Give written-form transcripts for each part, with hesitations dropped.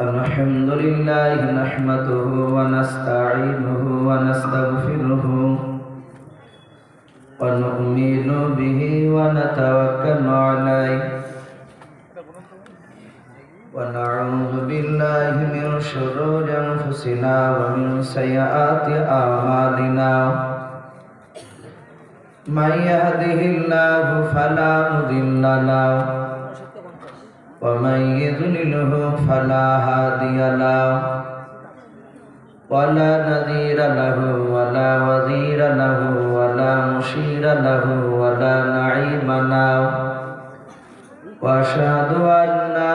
अल्हम्दुलिल्लाह नहमदुहु व नस्तईनुहु व नस्तगफिरुहु व नु'मिनु बिहि व नतवक्कलु अलैहि व नऊज़ु बिल्लाहि मिन शुरूरि अंफुसिना व मिन सय्यिआति अअमालिना मन यहदिहिल्लाहु फला मुदिल्ल लहु वमन युद्लिल्हु फला हादिय लहु वला नज़ीर लहु वला वज़ीर लहु वला मुशीर लहु वला नईम लहु वअशहदु अन्ना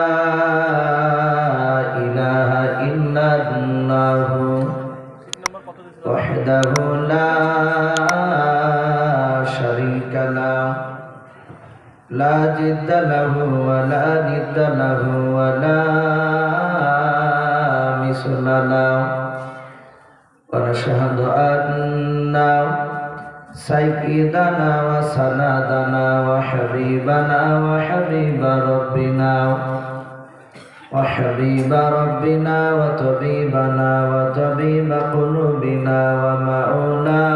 इलाहा इल्लल्लाहु वहदहु ला शरीक लहु ला जिद्द लहु वला निद्द लहु वला मिस्ल लहु ونشهد أن سيدنا وسندنا وحبيبنا وحبيب ربنا وطبيبنا وطبيب قلوبنا ومولانا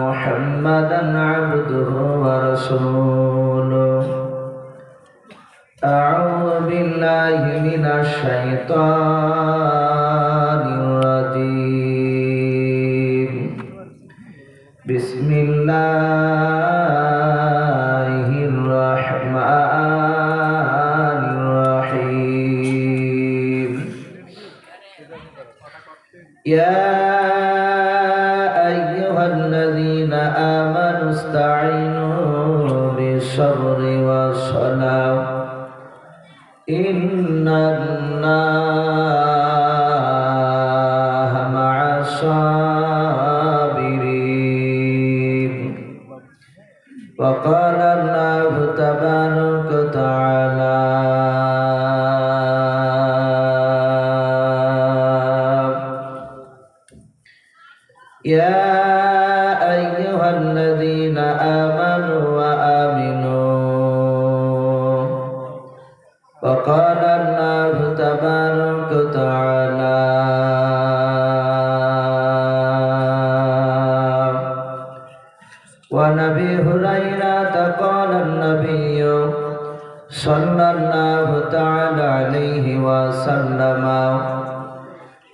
محمدا عبده ورسوله أعوذ بالله من الشيطان الرجيم بسم الله الرحمن الرحيم يا أيها الذين آمنوا استعينوا بالصبر والصلاة إن الله مع الصابرين وقال الله تبارك وتعالى يا أيها الذين آمنوا وآمنوا وقال الله تبارك وتعالى وعن أبي هريرة قال النبي صلى الله تعالى عليه وسلم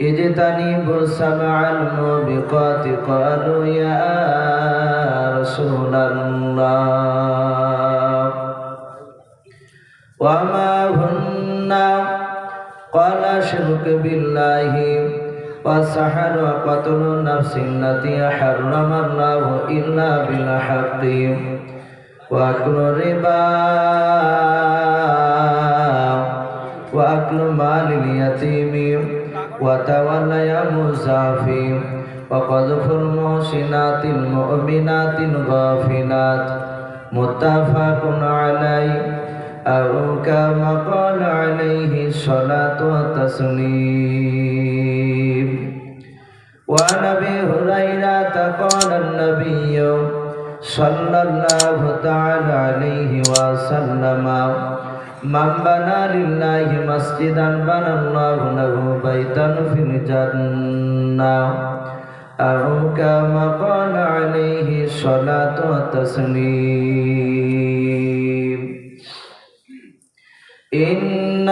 اجتنبوا سبع الموبقات قالوا يا رسول الله وما هن قال شرك بالله والسحر وقتل النفس التي حرم الله إلا بالحق وأكل الربا وأكل مال اليتيم وتولي المزافي وقذف المحسنات المؤمنات الغافلات متفق عليه أو كما قال عليه الصلاة والتسليم وعن أبي هريرة قال النبي صلى الله تعالى عليه وسلم من بنى لله مسجدا بنى الله له بيتا في الجنة أو كما قال عليه الصلاة والتسليم إن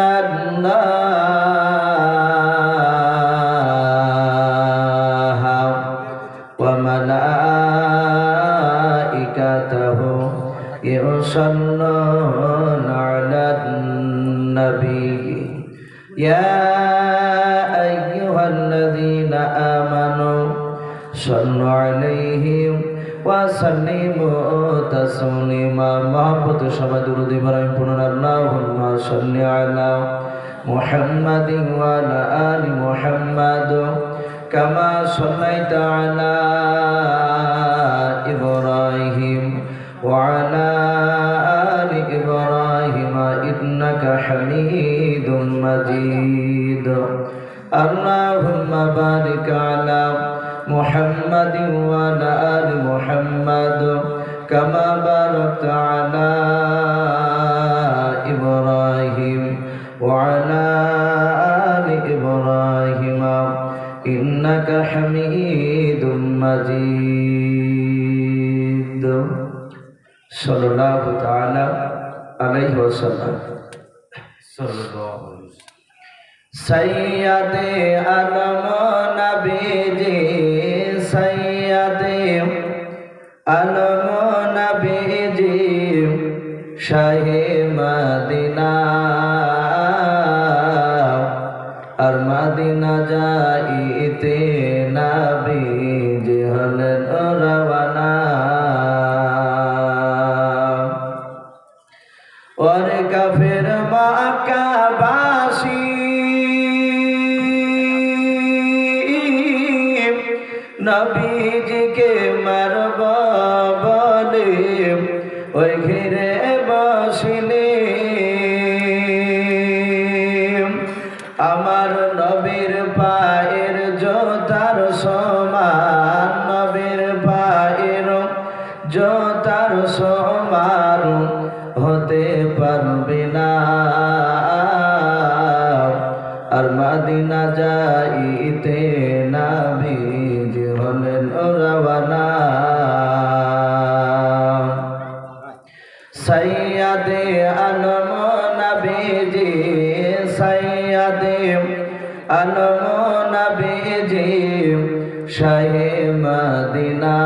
الله وملائكته يصلون على النبي يا أيها الذين آمنوا صلوا عليه وسلموا تسليما محبت شما درود ابراهيم پڑھنا اللهم صل على محمد وعلى آل محمد كما صليت على إبراهيم وعلى آل إبراهيم إنك حميد حميد مجيد اللهم بارك على محمد وعلى آل محمد كما باركت على إبراهيم وعلى آل إبراهيم إنك حميد مجيد صلى الله تعالى عليه وسلم سيد عالم نبيجي سيد عالم نبيجي শাহ মদিনা আর মদিনা যাইতে নবীজি হলেন রওয়ানা और काफिर मक्काबासी नबीजी के मरब बोले ओई घिरे बसिले আমার নবীর পায়ের জোতার সমান নবীর পায়ের জোতার সমান হতে পারবে না আর মদিনা যাইতে নবীজি হলেন রওয়ানা সৈয়দে আলম নবীজি সৈয়দে আলম নবীজি শাহ মদিনা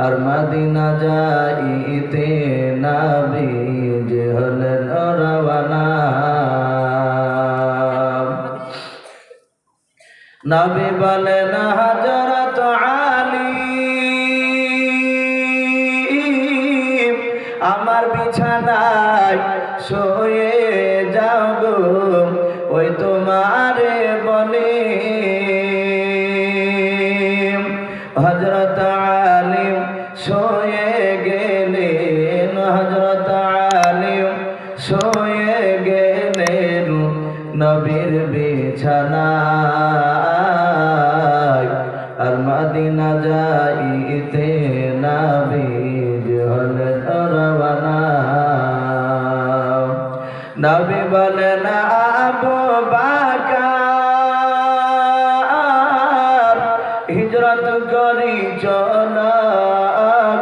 আর মদিনা যাইতে নবীজি হলেন রওয়ানা নবী বলেন হযরত আলী আমার বিছানায় শুয়ে যাও গো ওই তোমারে বলে হযরত আলী শুয়ে গেলেন হযরত আলী শুয়ে গেলেন নবীর বিছানায় আর মদিনা যাইতে নবীজি হলেন রওয়ানা নবী বলেন আবু বকর হিজরত করি চল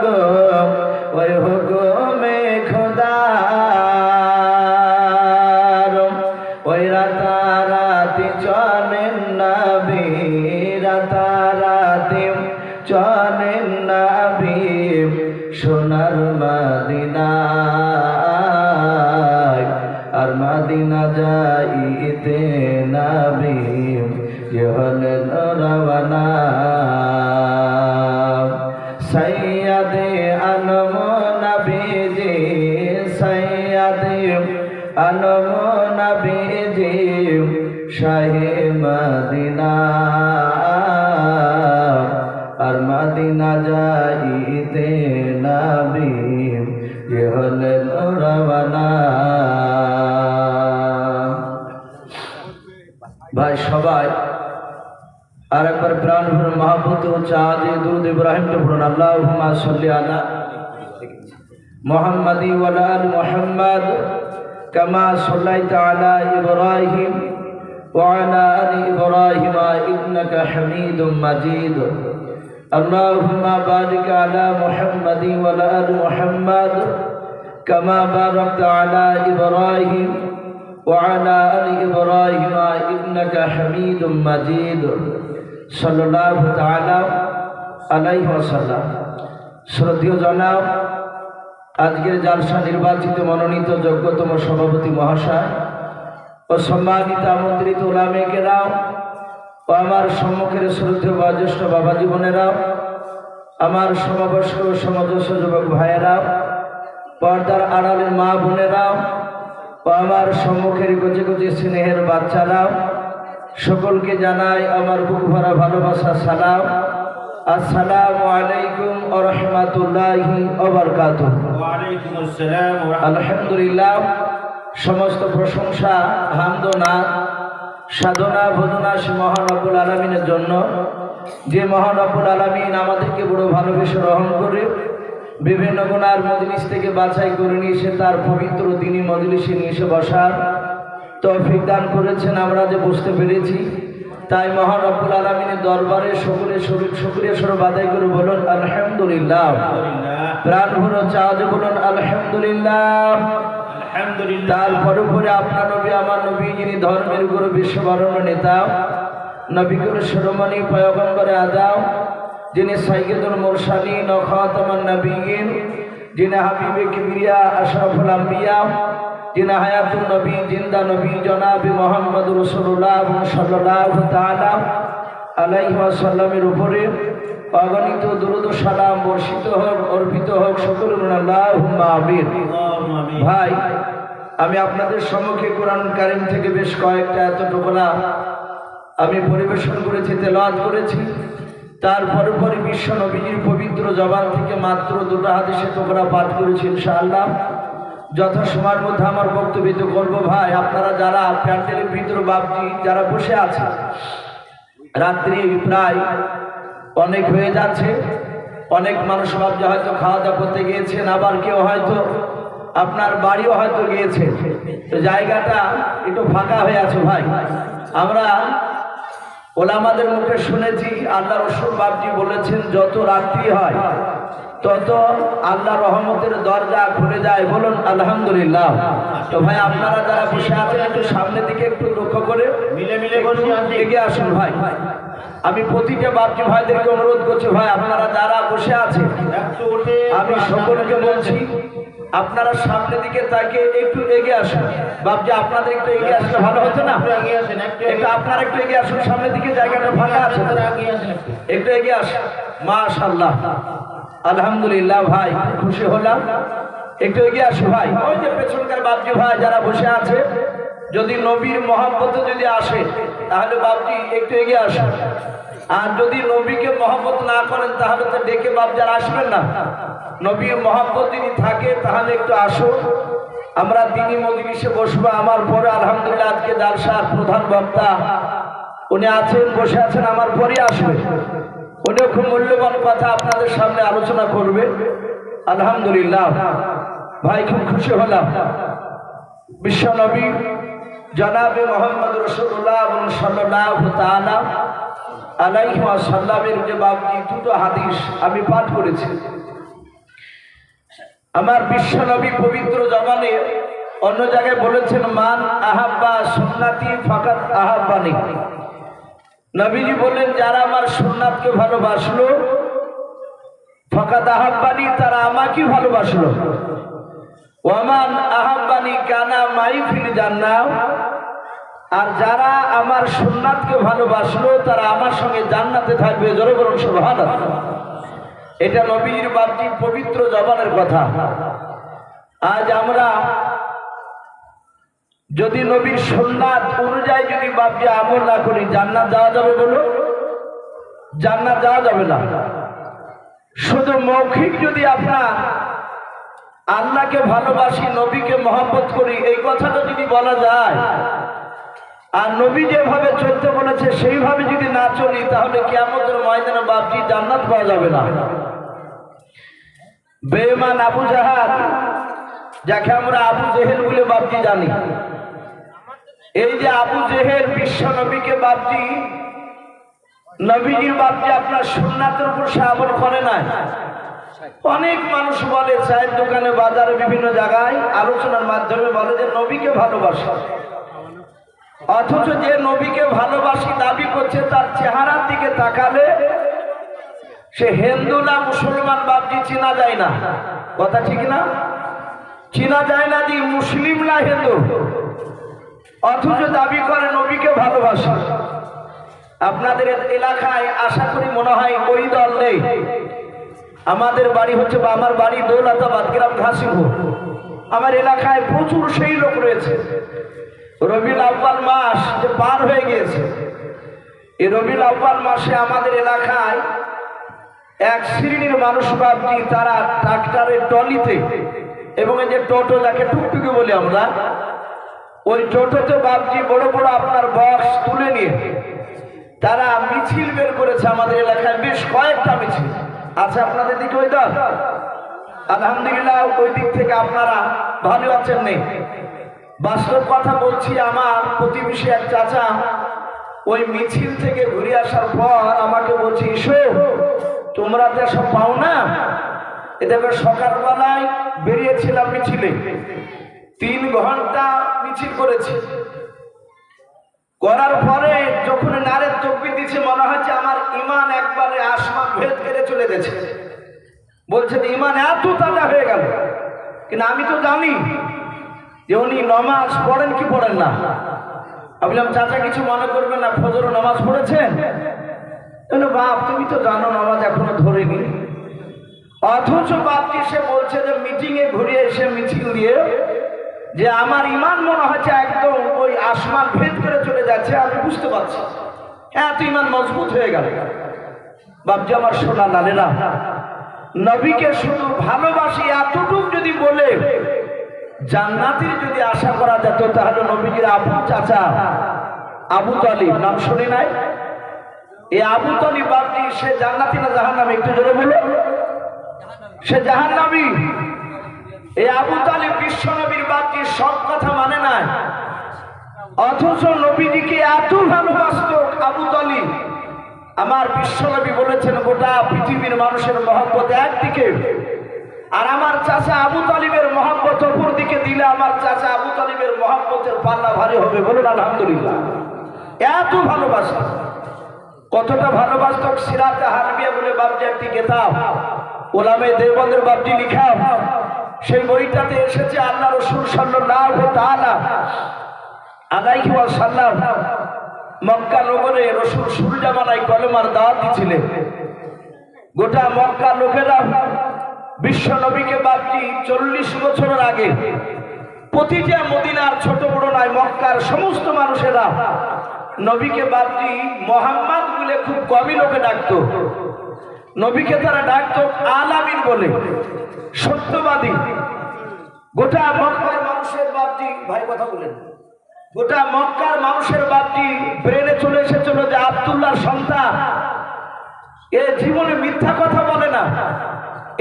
গো ওই হুকুমে খোদার ওই রাতারাতি চলেন নবী রাতারাতি চলেন নবী সোনার মদিনায় আর মদিনা যাইতে নবীজি হলেন রওয়ানা সৈয়দে আলম নবীজি সৈয়দে আলম নবীজি শাহ মদিনা আর মদিনা যাইতে নবীজি হলেন রওয়ানা ভাই সবাই আর একবার প্রাণ ভরে মহব্বত হচ্ছে আজ এই দুরূদ ইব্রাহিমটা পড়ুন আল্লাহুম্মা সাল্লি আলা মুহাম্মাদি ওয়া আলা আলি মুহাম্মাদ কামা সাল্লাইতা আলা ইব্রাহিম ওয়া আলা আলি ইব্রাহিম ইন্নাকা হামিদুম মাজিদ আল্লাহুম্মা বারিক আলা মুহাম্মাদি ওয়া আলা আলি মুহাম্মাদ কামা বারাকতা আলা ইব্রাহিম وعلى آل إبراهيم إنك حميد مجيد صلى الله تعالى عليه وسلم শ্রদ্ধেয় জনাব আজকের জালসা নির্বাচিত মনোনীত যোগ্যতম সভাপতি মহাশয় ও সম্মানিত আমন্ত্রিত উলামায়ে কেরাম ও আমার সম্মুখের শ্রদ্ধেয় বয়োজ্যেষ্ঠ বাবা জীবনেরা আমার সমবয়স্ক ও সমদর্শ যুবক ভাইয়েরা পর্দার আড়ালের মা বোনেরা ও আমার সম্মুখের গজে গজে স্নেহের বাচ্চারা সকলকে জানাই আমার বুক ভরা ভালোবাসা সালাম আসসালামু আলাইকুম ওয়া রাহমাতুল্লাহি ওয়া বারাকাতুহু। ওয়া আলাইকুম আসসালাম ওয়া রাহমাতুল্লাহ। আলহামদুলিল্লাহ, সমস্ত প্রশংসা, হামদ ও নাত, সাধনা ভজনা সে মহান রব্বুল আলামিনের জন্য, যে মহান রব্বুল আলামিন আমাদেরকে বড় ভালোবেসে রহম করে বিভিন্ন গুনার মজলিস থেকে বাছাই করে নিয়ে এসে তার পবিত্র দ্বীনি মজলিসে নিয়ে এসে বসার তৌফিক দান করেছেন। আমরা যে বসতে পেরেছি তাই মহান রব্বুল আলামিনের দরবারে সকলে শুকরিয়া স্বরূপ আদায় করে বলুন আলহামদুলিল্লাহ। প্রাণ ভরে চাওয়াজে বলুন আলহামদুলিল্লাহ। তারপরে পরে আপনার নবী আমার নবী, যিনি ধর্মের গুরু বিশ্ববরণ্য নেতা, নবী করে শিরোমণি পয়গম্বরে আদম, যিনি সাইয়্যিদুল মুরসালিন ও খাতামুন নবিয়্যিন, যিনি হাবিবে কিবরিয়া আশরাফুল আম্বিয়া, যিনি হায়াতুন নবী জিন্দা নবী জনাবে মুহাম্মদ রাসূলুল্লাহ সাল্লাল্লাহু তাআলা আলাইহি ওয়াসাল্লামের উপরে অগণিত দুরূদ ও সালাম বর্ষিত হোক, অর্পিত হোক। সকলে বলুন আল্লাহুম্মা আমিন। ভাই, আমি আপনাদের সম্মুখে কোরআন কারীম থেকে বেশ কয়েকটা এতটুকুনা আমি পরিবেশন করেছি, তেলাওয়াত করেছি। তারপরে পরে বিশ্ব নবীজির পবিত্র জবান থেকে মাত্র দুটো হাদিসে টুকরা পাঠ করেছি। ইনশাআল্লাহ যথাসময়ের মধ্যে আমার বক্তব্য করব। ভাই, আপনারা যারা প্যান্ডেলের ভিতরে বাপজি যারা বসে আছে, রাত্রি প্রায় অনেক হয়ে যাচ্ছে, অনেক মানুষ ভাবছে হয়তো খাওয়া দাওয়া করতে গিয়েছেন, আবার কেউ হয়তো আপনার বাড়িও হয়তো গিয়েছে, তো জায়গাটা একটু ফাঁকা হয়ে আছে। ভাই, আমরা ওলামাদের মুখে শুনেছি আল্লাহ রাসূল বাপজি বলেছেন যত রাত্রি হয় তত আল্লাহ রহমতের দরজা খুলে যায়। বলুন আলহামদুলিল্লাহ। তো ভাই, আপনারা যারা বসে আছেন একটু সামনের দিকে একটু লক্ষ্য করে মিলে বসে এগিয়ে আসুন। ভাই, আমি প্রতিটা বাপজি ভাইদেরকে অনুরোধ করছি, ভাই আপনারা যারা বসে আছেন আমি সকলকে বলছি আপনারা সামনের দিকে তাকিয়ে একটু এগিয়ে আসুন। বাপজি, আপনাদের একটু এগিয়ে আসলে ভালো হতো না? একটু আপনারা একটু এগিয়ে আসুন, সামনের দিকে জায়গাটা ফাঁকা আছে, একটু এগিয়ে আসুন। মাশাআল্লাহ, আলহামদুলিল্লাহ। ভাই, খুশি হলাম, একটু এগিয়ে আসুন। ভাই, ওই যে পেছনকার বাপজি ভাই যারা বসে আছে, যদি নবীর মহব্বত যদি আসে তাহলে বাপজি একটু এগিয়ে আসুন। আর যদি নবীকে মহব্বত না করেন তাহলে তো ডেকে বাপ যারা আসবেন না। নবীর মহব্বত যদি থাকে তাহলে একটু আসো, আমরা দ্বীনি মজলিসে বসবো। আমার পরে আলহামদুলিল্লাহ আজকে জালসার প্রধান বক্তা উনি আছেন, বসে আছেন, আমার পরে আসবে। উনিও খুব মূল্যবান কথা আপনাদের সামনে আলোচনা করবে। আলহামদুলিল্লাহ। ভাই, খুব খুশি হলাম। বিশ্ব নবী জনাবে মুহাম্মদ রাসূলুল্লাহ সাল্লাল্লাহু তাআলা আলাইহি ওয়াসাল্লামের যে বাপজি দুটো হাদিস আমি পাঠ করেছি। আমার বিশ্ব নবী পবিত্র জবানে অন্য জায়গায় বলেছেন মান আহাব্বা সুন্নতি ফাকাত আহাব্বানি। নবীজি বললেন যারা আমার সুন্নাতকে ভালোবাসলো ফাকাত আহাব্বানি, তারা আমাকে ভালোবাসলো। ওয়ামান আহাব্বানি কানা মাই ফিল জান্নাহ, আর যারা আমার সুন্নাতকে ভালোবাসলো তারা আমার সঙ্গে জান্নাতে থাকবে। জোরে বলুন সুবহানাল্লাহ। এটা নবীর বাপজি পবিত্র জবানের কথা। আজ আমরা যদি নবীর সুন্নাত অনুযায়ী যদি বাপজি আমল না করি, জান্নাত যাওয়া যাবে? বলো, জান্নাত যাওয়া যাবে না। শুধু মৌখিক যদি আপনার আল্লাহকে ভালোবাসি, নবীকে মহব্বত করি, এই কথাটা যদি বলা যায়, আর নবী যেভাবে চলতে বলেছে সেইভাবে যদি না চলি, তাহলে কিয়ামতের ময়দানে বাপজি জান্নাত পাওয়া যাবে না। বেঈমান আবু জাহাল, যাকে আমরা আবু জেহেল বলে বাপজি জানি, এই যে আবু জেহেল বিশ্ব নবীকে বাপজি, নবীজির বাপজি আপনার সুন্নাতের উপর সে আমল করে নাই। অনেক মানুষ বলে চায়ের দোকানে, বাজারে, বিভিন্ন জায়গায় আলোচনার মাধ্যমে বলে যে নবীকে ভালোবাসে, অথচ যে নবীকে ভালোবাসি দাবি করছে তার চেহারার দিকে তাকালে সে হিন্দু না মুসলমান বাপজি চেনা যায় না। কথা ঠিক না? চেনা যায় না যে মুসলিম না হিন্দু, অথচ দাবি করে নবীকে ভালোবাসে। আপনাদের এলাকায় আশা করি মনে হয় ওই দল নেই। আমাদের বাড়ি হচ্ছে, বা আমার বাড়ি দৌলতাবাদ গ্রাম ঘাসিপুর। আমার এলাকায় প্রচুর সেই লোক রয়েছে। রবিউল আউয়াল মাস যে পার হয়ে গিয়েছে, এই রবিউল আউয়াল মাসে আমাদের এলাকায় এক শ্রেণীর মানুষ বাপজি তারা ট্রাক্টরের ট্রলিতে এবং এই যে টোটো যাকে টুকটুকি বলি আমরা, ওই টোটোতে বাপজি বড় বড় আপনার বক্স তুলে নিয়ে তারা মিছিল বের করেছে আমাদের এলাকায়, বেশ কয়েকটা মিছিল আছে। আপনাদের দিকে ওই দল আলহামদুলিল্লাহ ওই দিক থেকে আপনারা ভালো আছেন নেই। বাস্তব কথা বলছি, আমার প্রতিবেশী এক চাচা ওই মিছিল থেকে ঘুরে আসার পর আমাকে বলছি, ইসো তোমরা তো সব পাও না, এদের সকালবেলায় বেরিয়েছিলাম মিছিলে, 3 ঘন্টা মিছিল করেছি, করার পরে যখন নারের তকবীর দিচ্ছে মনে হচ্ছে আমার ইমান একবারে আসমান ভেদ করে চলে গেছে। বলছে যে ইমান এত তাজা হয়ে গেল। কিন্তু আমি তো জানি যে উনি নামাজ পড়েন কি পড়েন না। আমি বললাম চাচা কিছু মনে করবেন না, ফজর নামাজ পড়েছেন? বাপ তুমি তো জানো নামাজ এখনো ধরেনি। অথচ বাপকে সে বলছে যে মিটিং এ ঘুরে এসে মিছিল দিয়ে যে আমার ইমান মনে হচ্ছে একদম ওই আসমান ভেদ করে চলে যাচ্ছে। আমি বুঝতে পারছি এত ইমান মজবুত হয়ে গেল। বাপজি আমার সোনা লালেরা, নবীকে শুধু ভালোবাসি এতটুক যদি বলে জান্নাতের যদি আশা করা যেত, তাহলে নবীজির আপন চাচা আবু তালিব নাম শুনে নাই? এই আবু তালিব বাপজি সে জান্নাতি না জাহান্নামী? একটু জোরে বলুন। সে জাহান্নামী। এই আবু তালিব বিশ্ব নবীর বাপজি সব কথা মানে নাই, অথচ নবীজিকে এত ভালোবাসত আবু তালিব। আমার বিশ্ব নবী বলেছেন গোটা পৃথিবীর মানুষের মহব্বত একদিকে, আর আমার চাচা আবু তালিবের মহব্বত অপর দিকে দিলে আমার চাচা আবু তালিবের মহব্বতের পাল্লা ভারী হবে। বলুন আলহামদুলিল্লাহ। এত ভালোবাসত। কতটা ভালোবাসত, সিরাতে হারবিয়া বলে বাপজি একটি কিতাব ওলামে দেওবন্দের বাপজি লিখা, সেই বইটাতে এসেছে আল্লাহ রাসূল সাল্লাল্লাহু তাআলা আলাইহি ওয়াসাল্লাম মক্কা নগরে রাসূল শুরু জামানায় কলেমার দাওয়াত দিয়েছিলেন। গোটা মক্কা লোকেরা বিশ্ব নবীকে বাপজি 40 বছরের আগে প্রতিটা মদিনার ছোট বড় নয় মক্কার সমস্ত মানুষেরা নবীকে বাপজি মোহাম্মদ বলে খুব কমই লোকে ডাকতো। নবীকে তারা ডাকতো আলামিন বলে, সত্যবাদী। গোটা মক্কার মানুষের বাপজি ভাই কথা বলেন, গোটা মক্কার মানুষের বাপজি ব্রেনে চলে এসেছিল যে আব্দুল্লাহর সন্তান, এ জীবনে মিথ্যা কথা বলে না,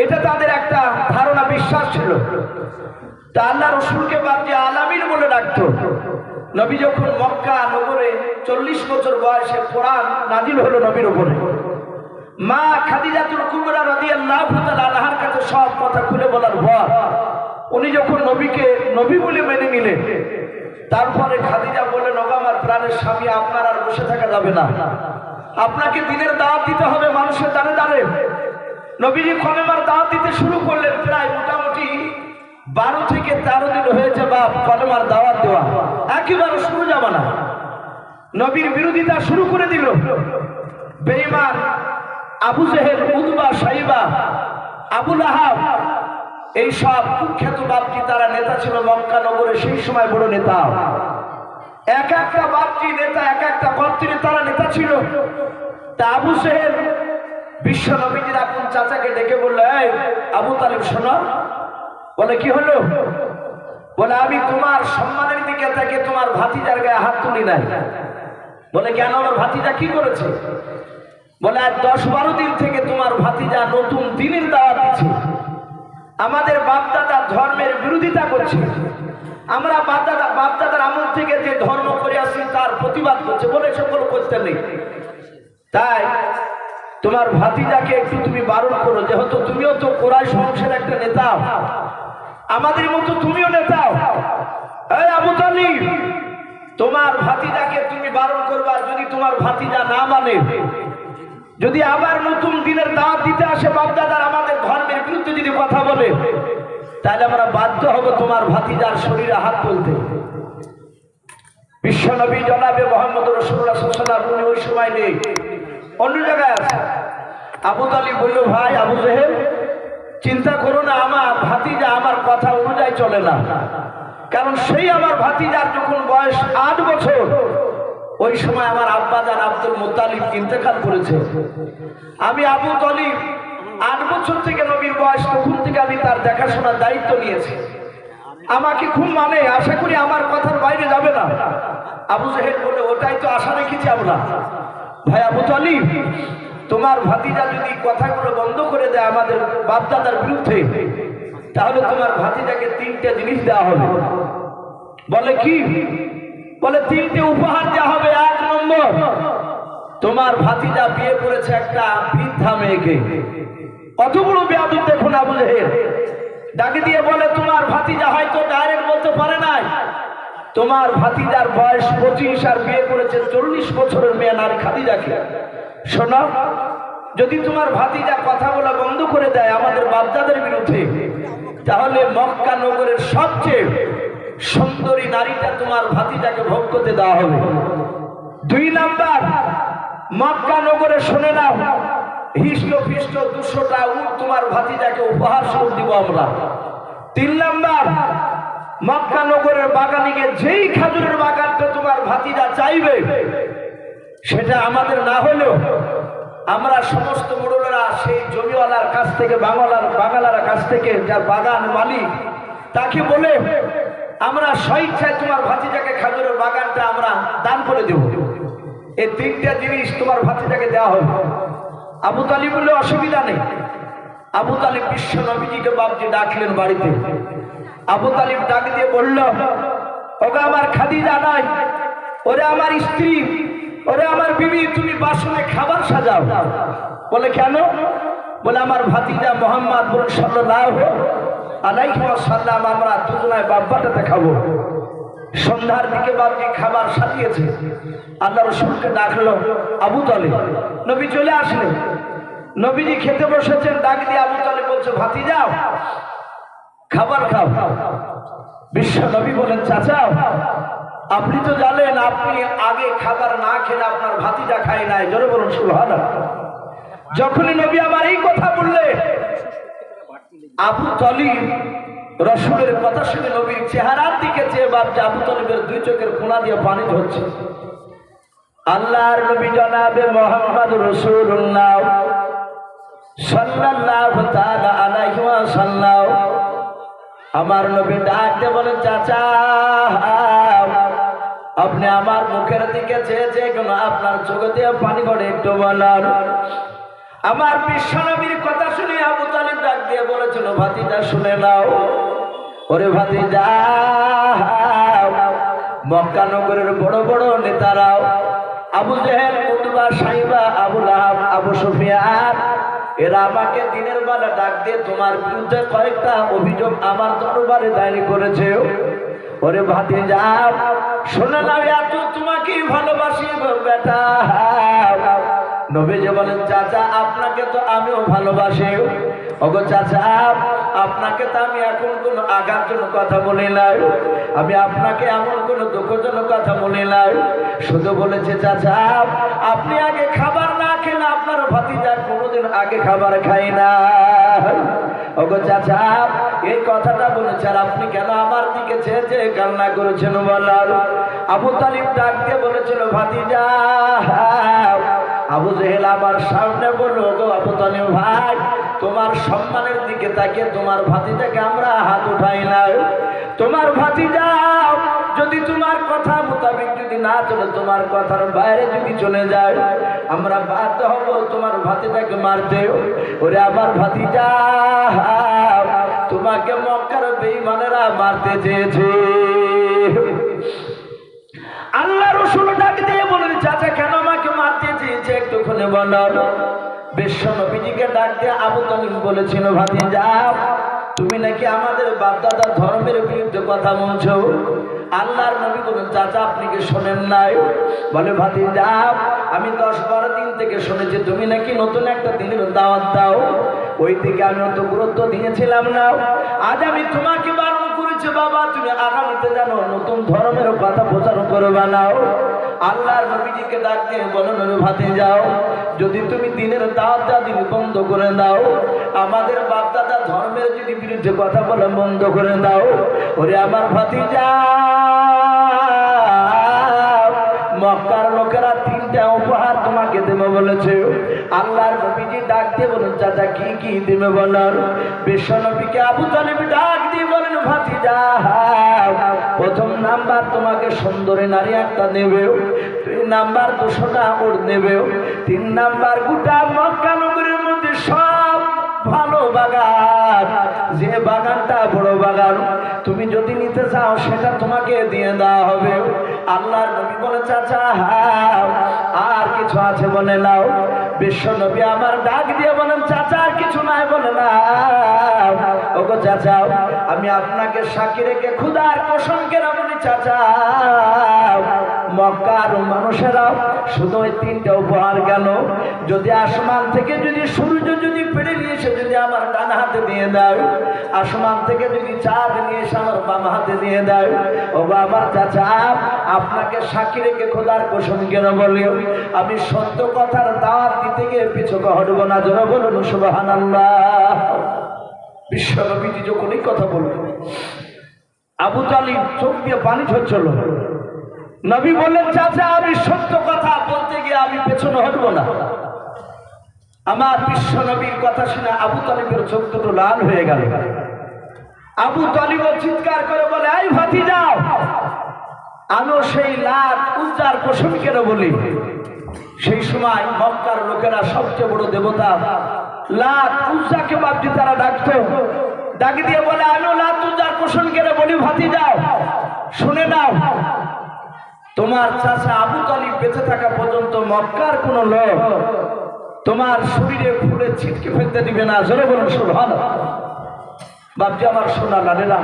এটা তাদের একটা ধারণা বিশ্বাস ছিল। তা আল্লাহ রাসূলকে বাপজি আলামিন বলে ডাকতো। নবী যখন মক্কা নগরে 40 বছর বয়সে কোরআন নাজিল হলো নবীর উপরে, মা খাদিজাতুল কুবরা রাদিয়াল্লাহু তাআলা আনহার কাছে সব কথা খুলে বলার পর উনি যখন নবীকে নবী বলে মেনে নিলেন, তারপরে খাদিজা বললেন, ওগো আমার প্রাণের স্বামী, আপনার আর বসে থাকা যাবে না, আপনাকে দিনের দাওয়াত দিতে হবে মানুষের দাঁড়ে দাঁড়ে। নবীজি কলেমার দাওয়াত দিতে শুরু করলেন। প্রায় মোটামুটি 12 থেকে 13 দিন হয়েছে বাপ কলেমার দাওয়াত দেওয়া, একেবারে শুরু যাবে না। নবীর বিরোধিতা শুরু করে দিল। বেঈমান আবু জেহেল, উতবা, সাইবা, আবু লাহাব, এই সব কুখ্যাত বাপজি তারা নেতা ছিল মক্কা নগরে সেই সময়, বড় নেতা। এক একটা বাপজি নেতা এক একটা গোত্রে তারা নেতা ছিল। তা আবু জেহেল বিশ্ব নবীজির আপন চাচাকে ডেকে বলল, এই আবু তালিব শোনো। বলে কি হলো? বলে আমি তোমার সম্মানের দিকে থেকে তোমার ভাতিজার গায়ে হাত তুলি নাই। বলে কেন? আমার ভাতিজা কি করেছে? বলে আর 10-12 দিন থেকে তোমার ভাতিজা নতুন দিনের দাওয়াত দিচ্ছে, আমাদের বাপদাদার ধর্মের বিরোধিতা করছে, আমরা বাপদাদার আমল থেকে যে ধর্ম করে আসছি তার প্রতিবাদ করছে। বলে সকল করতে নেই, তাই তোমার ভাতিজাকে একটু তুমি বারণ করো, যেহেতু তুমিও তো কুরাইশ বংশের একটা নেতা, আমাদের মতো তুমিও নেতা। এই আবু তালিব, তোমার ভাতিজাকে তুমি বারণ করবা। যদি তোমার ভাতিজা না মানে, যদি আবার নতুন দিনের দাওয়াত দিতে আসে বাপদাদার আমাদের ধর্মের বিরুদ্ধে যদি কথা বলে, তাহলে আমরা বাধ্য হব তোমার ভাতিজার শরীরে হাত তুলতে। বিশ্বনবী জনাবে মুহাম্মদ রাসূলুল্লাহ সাল্লাল্লাহু আলাইহি ওয়াসাল্লাম উনি ওই সময় নেই, অন্য জায়গায় আছে। আবু তালিব বলল, ভাই আবু জেহেল, চিন্তা করো না, আমার ভাতিজা আমার কথা অনুযায়ী চলে না। কারণ সেই আমার ভাতিজার যখন বয়স 8 বছর, ওই সময় আমার আব্বাজান আব্দুল মুত্তালিব ইন্তেকাল করেছে। আমি আবু তালিব 8 বছর থেকে নবীর বয়স, তখন থেকে আমি তার দেখাশোনার দায়িত্ব নিয়েছি। আমাকে খুব মানে, আশা করি আমার কথার বাইরে যাবে না। আবু জেহেল বলে, ওটাই তো আশা রেখেছি আমরা। ভাই আবু তালিব, তোমার ভাতিজা যদি কথাগুলো বন্ধ করে দেয় আমাদের বাপদাদার বিরুদ্ধে, তাহলে তোমার ভাতিজাকে 3টে জিনিস দেওয়া হবে। বলে কি? বলে 3টে উপহার দেওয়া হবে। 1 নম্বর, তোমার ভাতিজা বিয়ে করেছে একটা বৃদ্ধা মেয়েকে। কত বড় বেয়াদব দেখুন আবু জেহেল। ডাকে দিয়ে বলে, তোমার ভাতিজা হয়তো ডাইরেক্ট বলতে পারে নাই, তোমার ভাতিজার বয়স 25 আর বিয়ে করেছে 40 বছরের মেয়ে নারী খাদিজাকে। শোনো, যদি তোমার ভাতিজা কথা বলা বন্ধ করে দেয় আমাদের বাপদাদের বিরুদ্ধে, তাহলে মক্কা নগরের সবচেয়ে সুন্দরী নারীটা তোমার ভাতিজাকে ভোগ করতে দেওয়া হবে। 2 নাম্বার, মক্কা নগরে শুনে নাও, হিষ্ট ফিষ্ট 200টা উট তোমার ভাতিজাকে উপহার স্বরূপ দিব আমরা। 3 নাম্বার, মক্কা নগরের বাগানে গিয়ে যেই খেজুরের বাগানটা তোমার ভাতিজা চাইবে, সেটা আমাদের না হলেও আমরা সমস্ত মোড়লেরা সেই জমিওয়ালার কাছ থেকে, বাঙালার কাছ থেকে, যার বাগান মালিক, তাকে বলে আমরা স্বেচ্ছায় তোমার ভাতিজাকে খেজুরের বাগানটা আমরা দান করে দেব। এই 3টা জিনিস তোমার ভাতিজাকে দেওয়া হবে। আবু তালিব বললে, অসুবিধা নেই। আবু তালিব বিশ্ব নবীজিকে বাপজি ডাকলেন বাড়িতে। আবু তালিব ডাক দিয়ে বলল, ওগো আমার খাদিজা নাই, ওরে আমার স্ত্রী, ওরে আমার বিবি, তুমি বাসনে খাবার সাজাও। বলে কেন? বলে আমার ভাতিজা মোহাম্মদ সাল্লাল্লাহু আলাইহি ওয়াসাল্লাম, আমরা দুজনায় বাপ্পাটাতে খাবো। সন্ধ্যার দিকে বাপজি খাবার সাজিয়েছে। আল্লাহ রাসূলকে ডাকলো আবু তালিব। নবী চলে আসলেন। নবীজি খেতে বসেছেন। ডাক দিয়ে আবু তালিব বলছে, ভাতিজা খাবার খাও। বিশ্ব নবী বলেন, চাচা আপনি তো জানেন, আপনি আগে খাবার না খেলে আপনার ভাতিজা খায় নাই। জোরে বলুন সুবহানাল্লাহ। যখনই নবী আমার এই কথা বললেন, আবু তালিব রাসূলের কথা শুনে নবীর চেহারার দিকে চেয়ে ভাবছে, আবু তালিবের 2 চোখের কোণা দিয়ে পানি ঝরছে। আল্লাহর নবী জনাবে মুহাম্মদ রাসূলুল্লাহ সাল্লাল্লাহু তাআলা আলাইহি ওয়াসাল্লাম, আমার নবী ডাকতে বলেন, চাচা আপনি আমার মুখের দিকে চেয়ে কেন আপনার চোখে দিয়ে পানি পড়ে, একটু বলার। আমার বিশ্ব নবীর কথা শুনে আবু তালিব ডাক দিয়ে বলেছিল, ভাতিজা শুনে নাও। ওরে ভাতিজা, মক্কা নগরের বড় বড় নেতারাও, আবু জেহেল, উতবা, সাইবা, আবু লাহাব, আবু সুফিয়ান, এরা আমাকে দিনের বেলা ডাক দিয়ে তোমার বিরুদ্ধে কয়েকটা অভিযোগ আমার দরবারে দায়ের করেছে। ওরে ভাতিজা শোনো না, এত তোমাকেই ভালোবাসি বেটা। নবীজি বলেন, চাচা আপনাকে তো আমিও ভালোবাসি। ওগো চাচা, আপনাকে তো আমি এখন কোনো আঘাতজনক কথা বলি নাই, আমি আপনাকে এমন কোনো দুঃখজনক কথা বলি নাই। শুধু বলেছে, চাচা আপনি আগে খাবার না খেলে আপনার ভাতিজা কোনোদিন আগে খাবার খাই না। ওগো চাচা এই কথাটা বলেছে, আর আপনি কেন আমার দিকে চেয়ে চেয়ে কান্না করেছেন বলার? আবু তালিব ডাক দিয়ে বলেছিল, ভাতিজা। আবু জেহেল আমার সামনে বলল, গো আবু তালিব ভাই, তোমার সম্মানের দিকে তাকিয়ে তোমার ভাতিজাকে আমরা হাত উঠাই না। তোমার ভাতিজা যদি তোমার কথা মোতাবেক যদি না চলে, তোমার কথার বাইরে যদি চলে যায়, আমরা বাধ্য হব তোমার ভাতিজাকে মারতে। ওরে আমার ভাতিজা, তোমাকে মক্কার বেঈমানেরা মারতে চেয়েছে। আল্লাহ রাসূল ডাক দিয়ে বলেন, চাচা কেন আমাকে মারতে চেয়েছে একটুখানি বলো। বিশ্ব নবীজিকে ডাক দিয়ে আবু তালিব বলেছিল, ভাতিজা তুমি নাকি আমাদের বাপদাদার ধর্মের বিরুদ্ধে কথা বলছো। আল্লাহর নবী বলেন, চাচা আপনি কি শোনেন নাই? বলে, ভাতিজা আমি 10-12 দিন থেকে শুনেছি তুমি নাকি নতুন একটা দিনের দাওয়াত দাও। ওই দিকে আমি অত গুরুত্ব দিয়েছিলাম না। আজ আমি তোমাকে বারণ করেছি, বাবা তুমি আগামীতে জানো নতুন ধর্মের কথা প্রচার করবা না। আল্লাহর নবীজিকে ডাক দিয়ে বলেন, ভাতিজাও যদি তুমি দিনের দাওয়াত দিন বন্ধ করে দাও, আমাদের বাপদাদা ধর্মের যদি বিরুদ্ধে কথা বলে বন্ধ করে দাও, ওরে আমার ভাতিজা মক্কার লোকেরা 3টা উপহার তোমাকে দেব বলেছে। আল্লাহর নবীজি ডাক দিয়ে বলেন চাচা কি কি দেবে বলার। বিশ্ব নবীকে আবু তালিব ডাক দিয়ে বলেন ভাতিজা, প্রথম নাম্বার তোমাকে সুন্দরী নারী একটা নেবে, 2 নাম্বার 200 টাকা ওর নেবে, 3 নাম্বার গোটা মক্কা নগরীর মধ্যে সব ভালো বাগান, যে বাগানটা বড় বাগান তুমি যদি নিতে চাও সেটা তোমাকে দিয়ে দেওয়া হবে। আল্লাহর নবী বলে চাচা আর কিছু আছে বলে নাও। বিশ্ব নবী আমার ডাক দিয়ে বলেন চাচা আর কিছু নাই বলে না। ওগো চাচা আমি আপনাকে সাক্ষী রেখে খুদার কসম করে বলি চাচা, মক্কার মানুষেরা শুধু ওই 3টা উপহার গেল, যদি আসমান থেকে যদি সূর্য যদি পেড়ে নিয়ে এসে যদি আমার ডান হাতে দিয়ে দেয়, আসমান থেকে যদি চাঁদ নিয়ে এসে আমার বাম হাতে দিয়ে দেয়, ও বাবা চাচা আপনাকে সাক্ষী রেখে খোদার কসম কেন বলি আমি সত্য কথার দাওয়াত দিতে গিয়ে পিছু হটবো না। জোরে বলুন সুবহানাল্লাহ। বিশ্ব নবীজি যখন এই কথা বললেন আবু তালিব চোখ দিয়ে পানি ঝরছিল। নবী বললেন চাচা আমি সত্য কথা বলতে গিয়ে আমি পেছনে হটবো না। আমার বিশ্ব নবীর কথা শুনে আবু তালিবের চোখ দুটো লাল হয়ে গেল। আবু তালিব চিৎকার করে বলে এই ভাতিজা, আমিও সেই লাত উজ্জার কসম কেন বলি। সেই সময় মক্কার লোকেরা সবচেয়ে বড় দেবতা লাত উজ্জাকে বাপজি তারা ডাকতো, ডাকি দিয়ে বলে আমিও লাত উজ্জার কসম কেন বলি ভাতিজা শুনে নাও, তোমার চাচা আবু তালিব বেঁচে থাকা পর্যন্ত মক্কার কোন লোক তোমার শরীরে ফুলে ছিটকে ফেলতে দিবে না। জোরে বলুন সুবহানাল্লাহ। বাপজি আমার সোনা লালেরা,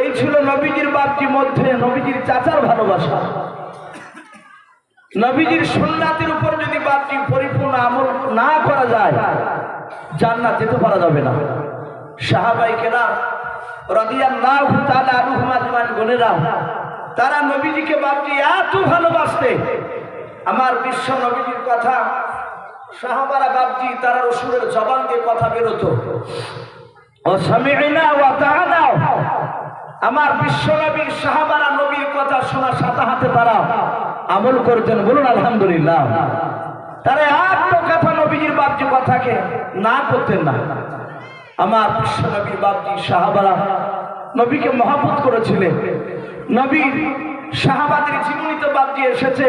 এই ছিল নবীজির বাপজির মধ্যে নবীজির চাচার ভালোবাসা। নবীজির সুন্নাতের উপর যদি বাপজি পরিপূর্ণ আমল না করা যায় জান্নাত যেতে পারা যাবে না। সাহাবায়ে কেরাম রাদিয়াল্লাহু তাআলা আনহুম আজমাইন গনেরা তারা নবীজিকে বাপজি এত ভালোবাসতে, আমার বিশ্ব নবীজির কথা সাহাবারা বাপজি তারা রাসূলের জবান দিয়ে কথা বেরোতো ও সামি'না ওয়া তা'আনা। আমার বিশ্ব নবীর সাহাবারা নবীর কথা শোনার সাথে সাথে তারা আমল করতেন। বলুন আলহামদুলিল্লাহ। তারা একটা কথা নবীজির বাপজি কথাকে না করতেন না। আমার বিশ্ব নবীর বাপজি সাহাবারা নবীকে মহব্বত করেছিলেন। নবীর সাহাবাদের জীবনীতে বাপজি এসেছে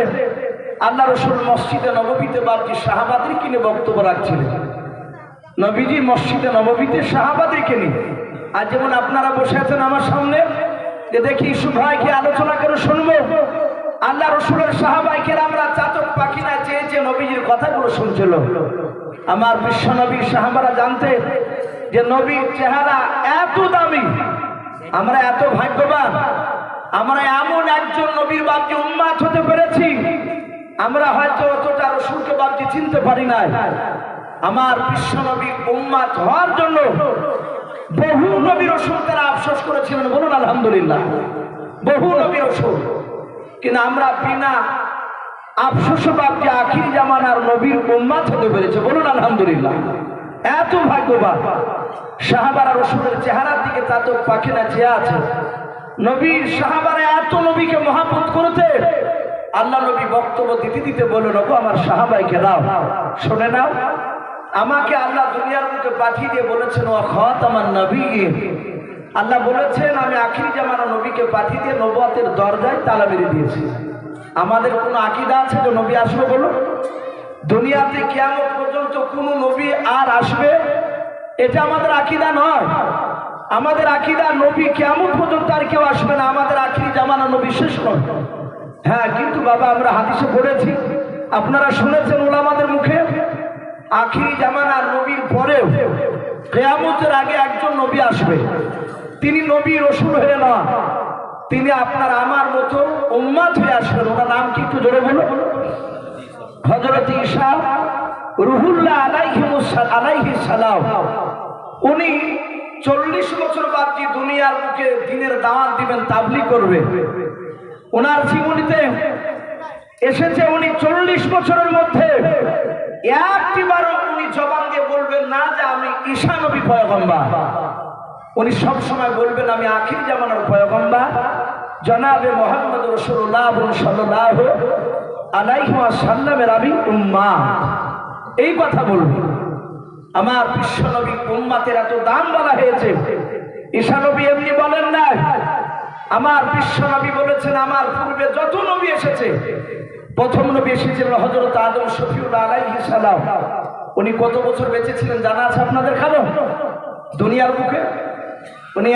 আল্লাহ রাসূল মসজিদে নববীতে বাপজি সাহাবাদের কিনে বক্তব্য রাখছিলেন। নবীজি মসজিদে নববীতে সাহাবাদেরকে নিয়ে, আর যেমন আপনারা বসে আছেন আমার সামনে যে দেখি ইসু ভাই কি আলোচনা করে শুনবো, আল্লাহ রাসূলের সাহাবায়ে কেরামরা চাতক পাখি না চেয়ে নবীজির কথাগুলো শুনছিল। আমার বিশ্ব নবীর সাহাবারা জানতে যে নবীর চেহারা এত দামি, আমরা এত ভাগ্যবান, আমরা এমন একজন নবীর বাপজি উম্মত হতে পেরেছি, আমরা হয়তো অতটা রাসূলকে বাপজি চিনতে পারি নাই। আমার বিশ্ব নবীর উম্মত হওয়ার জন্য বহু নবী রাসূল তারা আফসোস করেছিলেন। বলুন আলহামদুলিল্লাহ। বহু নবী রাসূল, কিন্তু আমরা বিনা আফসোসে বাপজি আখিরি জামানার নবীর উম্মত হতে পেরেছে। বলুন আলহামদুলিল্লাহ। এত ভাগ্যবান সাহাবারা রাসূলের চেহারার দিকে চাতক পাখি না চেয়ে আছে। নবীর সাহাবারা এত নবীকে মহব্বত করতে আল্লাহ নবী বক্তব্য দিতে দিতে বললেন ওগো আমার সাহাবায়ে কেরাম শুনে নাও, আমাকে আল্লাহ দুনিয়ার মুখে পাঠিয়ে দিয়ে বলেছেন ওয়া খাতামান নবিয়্যিন, আল্লাহ বলেছেন আমি আখিরি জামানার নবীকে পাঠিয়ে দিয়ে নবুয়তের দরজায় তালা মেরে দিয়েছি। আমাদের কোনো আকীদা আছে যে নবী আসবে? বলো, দুনিয়াতে কিয়ামত পর্যন্ত কোনো নবী আর আসবে এটা আমাদের আকীদা নয়। আমাদের আকীদা নবী কিয়ামত পর্যন্ত আর কেউ আসবে না, আমাদের আখিরি জামানা নবী শেষ নয়। হ্যাঁ, কিন্তু বাবা আমরা হাদিসে পড়েছি, আপনারা শুনেছেন ওলামাদের মুখে, আখিরি জামানার নবীর পরেও কিয়ামতের আগে একজন নবী আসবে। তিনি নবী রাসূল হয়ে নয়, তিনি আপনার আমার মতো উম্মত হয়ে আসবেন। ওনার নাম কি একটু জোরে বলো? হযরত ঈসা রূহুল্লাহ আলাইহিস সালাম। উনি 40 বছর বাদী দুনিয়ার মুখে দ্বীনের দাওয়াত দিবেন, তাবলীগ করবে। ওনার জীবনীতে এসেছে উনি 40 বছরের মধ্যে একটিবারও উনি জবান দিয়ে বলবেন না যে আমি ঈসা নবী পয়গম্বর। উনি সব সময় বলবেন আমি আখির জামানার পয়গম্বর জনাবে মুহাম্মদ রাসূলুল্লাহ সাল্লাল্লাহু আলাইহি ওয়াসাল্লামের আমি উম্মাত, এই কথা বলবো। আমার বিশ্ব নবী উম্মাতের এত দাম বলা হয়েছে, ঈসা নবী এমনি বলেন না। আমার বিশ্ব নবী বলেছেন আমার পূর্বে যত নবী এসেছে, প্রথম নবী এসেছিলেন হযরত আদম শফিউল্লাহ আলাইহিস সালাম। উনি কত বছর বেঁচে ছিলেন জানা আছে আপনাদের কারো? দুনিয়ার বুকে উনি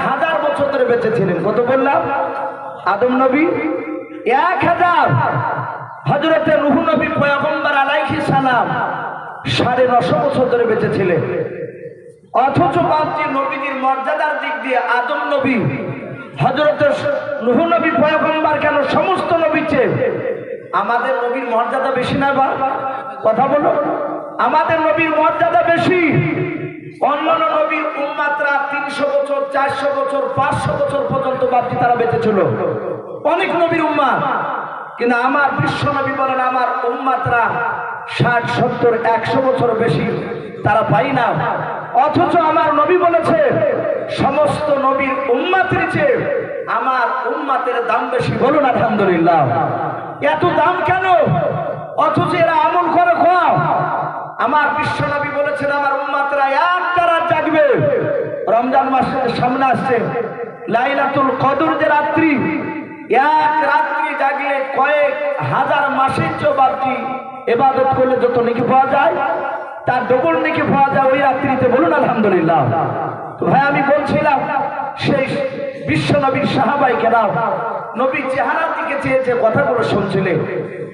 1000 বছর ধরে বেঁচে ছিলেন। কত বললাম? আদম নবী 1000, হযরত নূহ নবী পয়গম্বর আলাইহিস সালাম 950 বছর ধরে বেঁচে ছিলেন। অথচ বাপজি নবীর মর্যাদার দিক দিয়ে আদম নবী, হযরত নূহ নবী পয়গম্বর কেন সমস্ত নবীর চেয়ে আমাদের নবীর মর্যাদা বেশি না? বা কথা বলো, আমাদের নবীর মর্যাদা বেশি। অন্যান্য নবীর উম্মাতরা 300 বছর, 400 বছর, 500 বছর পর্যন্ত বাপজি তারা বেঁচে ছিল, অনেক নবীর উম্মাত। কিন্তু আমার বিশ্ব নবী বলেন আমার উম্মাতরা 60, 70, 100 বছর বেশি তারা পাই না। অথচ আমার নবী বলেছে সমস্ত নবীর উম্মাতের চেয়ে আমার উম্মাতের দাম বেশি। বলুন আলহামদুলিল্লাহ। এত দাম কেন? অথচ এরা আমল করে কম। আমার বিশ্ব নবী বলেছেন আমার উম্মাতরা একটা রাত জাগবে। রমজান মাসের সামনে আসছে, লাইলাতুল কদর যে রাত্রি, এক রাত্রি জাগলে কয়েক হাজার মাসের চেয়ে বাড়তি ইবাদত করলে যত নেকি পাওয়া যায় তার ডবল নেকি পাওয়া যায় ওই রাত্রিতে। বলুন আলহামদুলিল্লাহ। তো ভাই আমি বলছিলাম সেই বিশ্ব নবীর সাহাবাই কেরাম নবীর চেহারার দিকে চেয়েছে, কথাগুলো শুনছিলেন।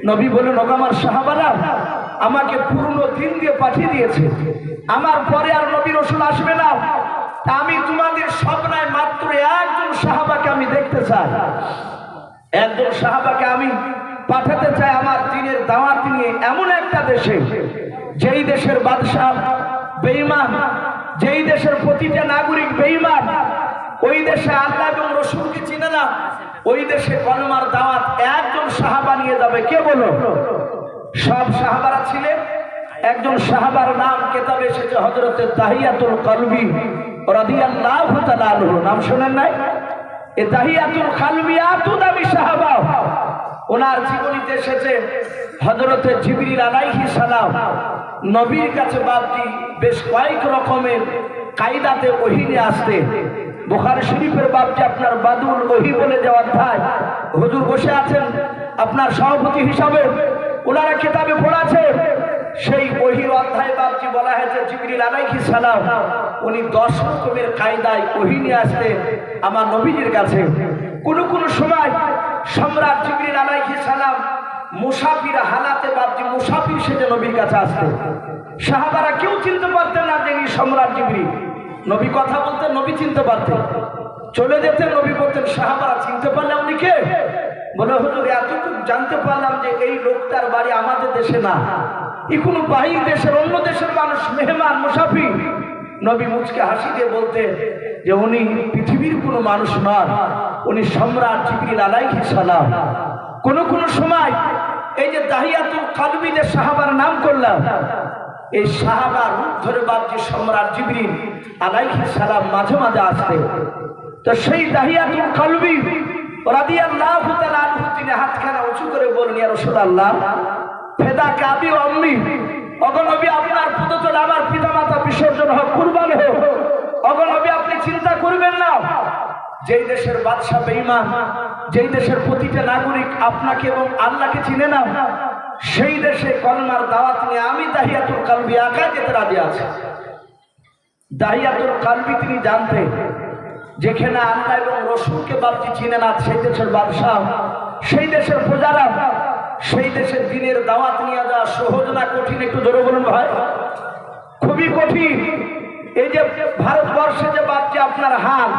নবী বলেন ওগো আমার সাহাবারা, আমাকে পুরনো দিন দিয়ে পাঠিয়ে দিয়েছে, আমার পরে আর নবী রাসূল আসবে না। তা আমি তোমাদের স্বপ্নায় মাত্র একজন সাহাবাকে আমি দেখতে চাই, একজন সাহাবাকে আমি পাঠাতে চাই আমার দ্বীনের দাওয়াত নিয়ে এমন একটা দেশে, যেই দেশের বাদশাহ বেঈমান, যেই দেশের প্রতিটা নাগরিক বেঈমান, ওই দেশে আল্লাহ এবং রাসূলকে চিনে না, ওই দেশে কলমার দাওয়াত একজন সাহাবা নিয়ে যাবে। কে বলো? সব সাহাবারা ছিলেন, একজন সাহাবার নাম কিতাবে এসেছে হযরত তাহিয়াতুল কলবি রাদিয়াল্লাহু তাআলা আনহু। নাম শুনেন নাই? এই তাহিয়াতুল কলবি এত দামি সাহাবা, ওনার জীবনীতে এসেছে হযরত জিবরিল আলাইহিস সালাম নবীর কাছে বাপজি বেশ কয়েক রকমের কায়দাতে ওহী নিয়ে আসতে। বুখারী শরীফের বাপজি আপনার বাদুল ওহী বলে যে অধ্যায়, হুজুর বসে আছেন আপনার সভাপতি হিসাবে, ওনারা কিতাবে পড়াছে সেই ওহীর অধ্যায় বাপজি বলা হয়েছে জিবরিল আলাইহিস সালাম উনি 10 রকমের কায়দায় ওহী নিয়ে আসতেন আমার নবীজির কাছে। কোন সময় সম্রাট জিবরিল আলাইহিস সালাম মুসাফির হালাতে বাপজি মুসাফির সেজে নবীর কাছে আসতেন। সাহাবারা কেউ চিনতে পারতেন না যে সম্রাট জিবরিল। নবী কথা বলতেন, নবী চিনতে পারতেন, চলে যেতেন, নবী বলতেন সাহাবারা চিনতে পারলে উনি কে? বলে হুজুর এতটুকু জানতে পারলাম যে এই লোকটার বাড়ি আমাদের দেশে না, এ কোনো বাহির দেশের, অন্য দেশের মানুষ, মেহমান, মুসাফির। নবী মুচকে হাসি দিয়ে বলতেন যে উনি পৃথিবীর কোনো মানুষ নন, উনি সম্রাট জিবরিল আলাইহিস সালাম। কোন সময় এই যে তাহিয়াতুল কলবি যে সাহাবার নাম করলাম, এই সাহাবার রূপ ধরে বাপজি সম্রাট জিবরিল আলাইহিস সালাম মাঝে মাঝে আসতেন। তো সেই তাহিয়াতুল কলবি রাদিয়াল্লাহু তাআলা আনহু তিনি হাতখানা উঁচু করে বললেন ইয়া রাসূলুল্লাহ ফেদাকা আবি ওয়া আম্মি, ওগো নবী আপনার পুত্র আমার পিতামাতা বিসর্জন হোক, কুরবান হোক। ওগো নবী আপনি চিন্তা করবেন না, যেই দেশের বাদশা বেঈমান, যেই দেশের প্রতিটা নাগরিক আপনাকে এবং আল্লাহকে চিনে না, সেই দেশে কলমার দাওয়াত নিয়ে আমি তাহিয়াতুল কলবি একা যেতে রাজি আছি। তাহিয়াতুল কলবি তিনি জানতেন যেখানে আল্লাহ এবং রাসূলকে বাপজি চিনে না, সেই দেশের বাদশা, সেই দেশের প্রজারা, সেই দেশের দ্বীনের দাওয়াত নিয়ে যাওয়া সহজ না কঠিন? একটু জোরে বলুন ভাই। খুবই কঠিন। এই যে ভারতবর্ষে যে বাপজি আপনার হাল,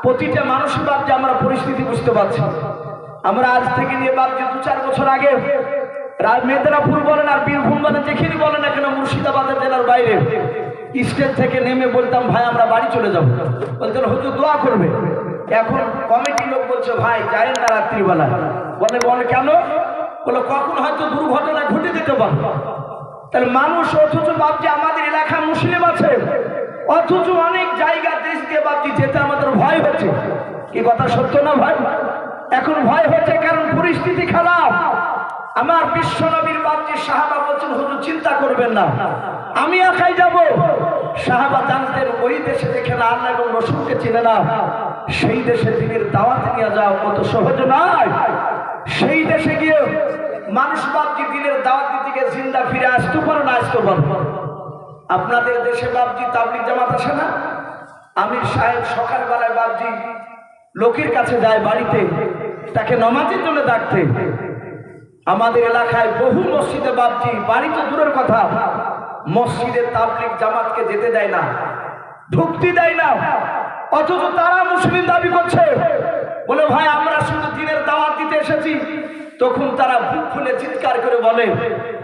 প্রতিটা মানুষের বাপজি আমরা পরিস্থিতি বুঝতে পারছি। আমরা আজ থেকে নিয়ে বাপজি 2-4 বছর আগে মেদিনীপুর বলেন আর বীরভূম বলেন, যেখানে বলেন না কেন, মুর্শিদাবাদের জেলার বাইরে স্টেজ থেকে নেমে বলতাম ভাই আমরা বাড়ি চলে যাব, বলতেন হুজুর দোয়া করবে। এখন কমিটি লোক বলছে ভাই যায়েন না রাত্রিবেলা। বলে কেন? বলে কখন হয়তো দুর্ঘটনা ঘটে যেতে পারে। তাহলে মানুষ, অথচ বাপজি আমাদের এলাকা মুসলিম আছে, অথচ অনেক জায়গা দেশ দিয়ে বাপজি যেতে আমাদের ভয় হচ্ছে। কি কথা সত্য না ভাই? এখন ভয় হচ্ছে কারণ পরিস্থিতি খারাপ। আমার বিশ্ব নবীর বাপজি সাহাবা বলছেন, হুজুর চিন্তা করবেন না, আমি একাই যাব। সাহাবা জানতেন ওই দেশে দেখে না আল্লাহ এবং রসুলকে চিনে না, সেই দেশে দিনের দাওয়াত নিয়ে যাওয়া কত সহজ নয়। সেই দেশে গিয়ে মানুষ বাপজি দিনের দাওয়াত দিতে গিয়ে জিন্দা ফিরে আসতে পারো না আসতে পারো। আপনাদের দেশে বাপজি তাবলিগ জামাত আসে না? আমির সাহেব সকালবেলায় বাপজি লোকের কাছে যায় বাড়িতে, তাকে নামাজের জন্য ডাকতে। আমাদের এলাকায় বহু মসজিদে বাপজি, বাড়ি তো দূরের কথা, মসজিদে তাবলিগ জামাতকে যেতে দেয় না, ঢুকতে দেয় না। অথচ তারা মুসলিম দাবি করছে, বলে ভাই আমরা শুধু দিনের দাওয়াত দিতে এসেছি। তখন তারা বুক খুলে চিৎকার করে বলে,